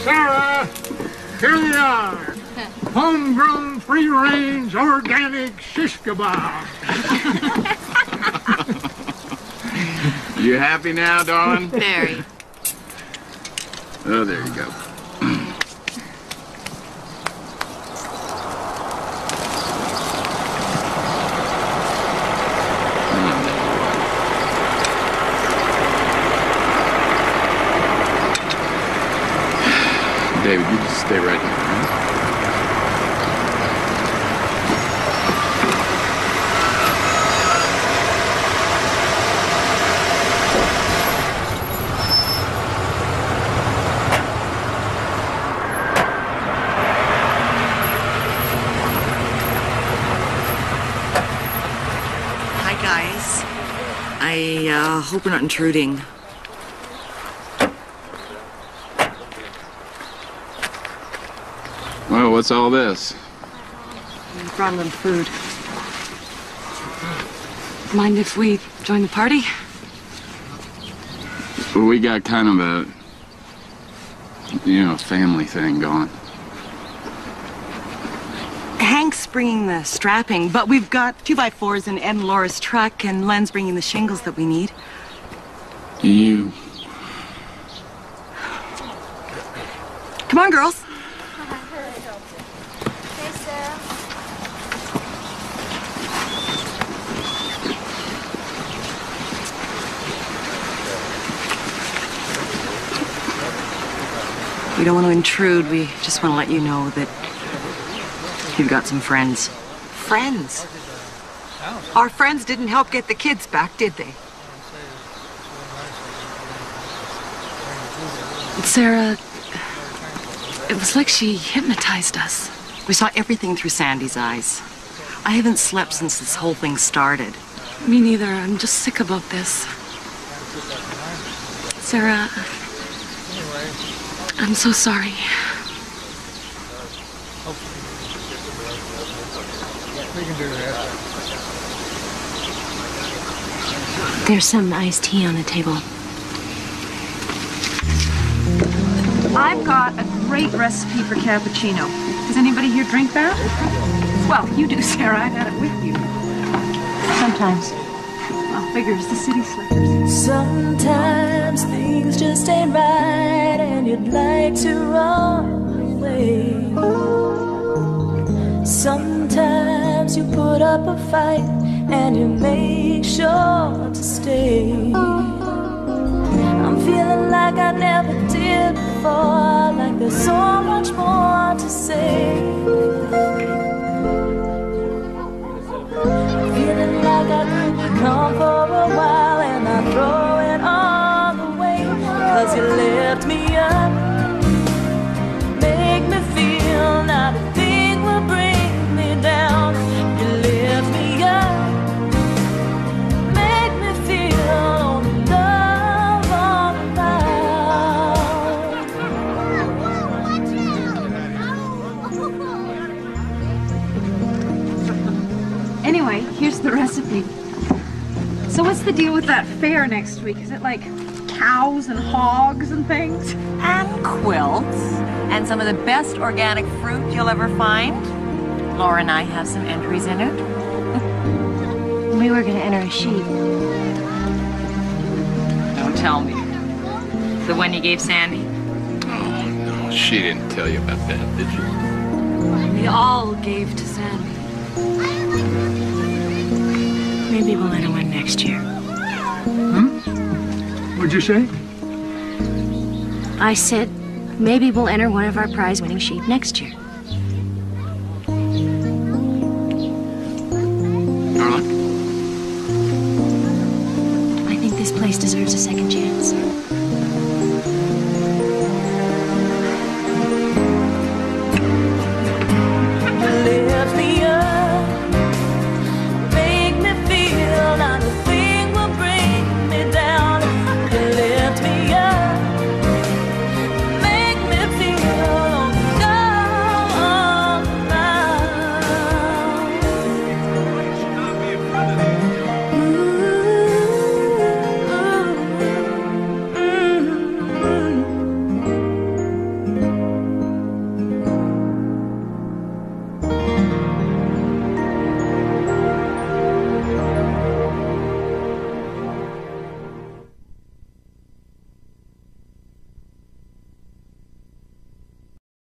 O: Sarah, here they are. Homegrown, free-range, organic shish kebab.
D: You happy now, darling?
B: Very.
D: Oh, there you go. David, you just stay right here.
G: Hi, guys. I hope we're not intruding.
D: Well, what's all this?
G: We brought them food. Mind if we join the party?
D: Well, we got kind of a, family thing going.
G: Hank's bringing the strapping, but we've got 2x4s and Laura's truck, and Len's bringing the shingles that we need.
D: You...
G: Come on, girls. We don't want to intrude. We just want to let you know that you've got some friends.
S: Friends? Our friends didn't help get the kids back, did they?
G: Sarah, it was like she hypnotized us. We saw everything through Sandy's eyes. I haven't slept since this whole thing started. Me neither. I'm just sick about this. Sarah, I'm so sorry.
A: There's some iced tea on the table.
L: I've got a great recipe for cappuccino. Does anybody here drink that? Well, you do, Sarah. I've had it with you. Sometimes.
B: figures, the city slickers.
M: Sometimes things just ain't right and you'd like to run away. Sometimes you put up a fight and you make sure to stay. I'm feeling like I never did before, like there's so much more to say. Feeling like I could come for a while and I throw it all away. Cause you lift me up, make me feel not a thing will bring me down. You lift me up, make me feel love all around.
B: Anyway, here's the recipe. So what's the deal with that fair next week? Is it like cows and hogs and things?
E: And quilts. And some of the best organic fruit you'll ever find. Laura and I have some entries in it.
B: We were gonna enter a sheep.
E: Don't tell me. The one you gave Sandy?
D: Oh, no, she didn't tell you about that, did you?
B: We all gave to Sandy.
E: Maybe we'll enter one next year.
O: What'd you say?
B: I said, maybe we'll enter one of our prize-winning sheep next year.
D: Darla?
B: I think this place deserves a second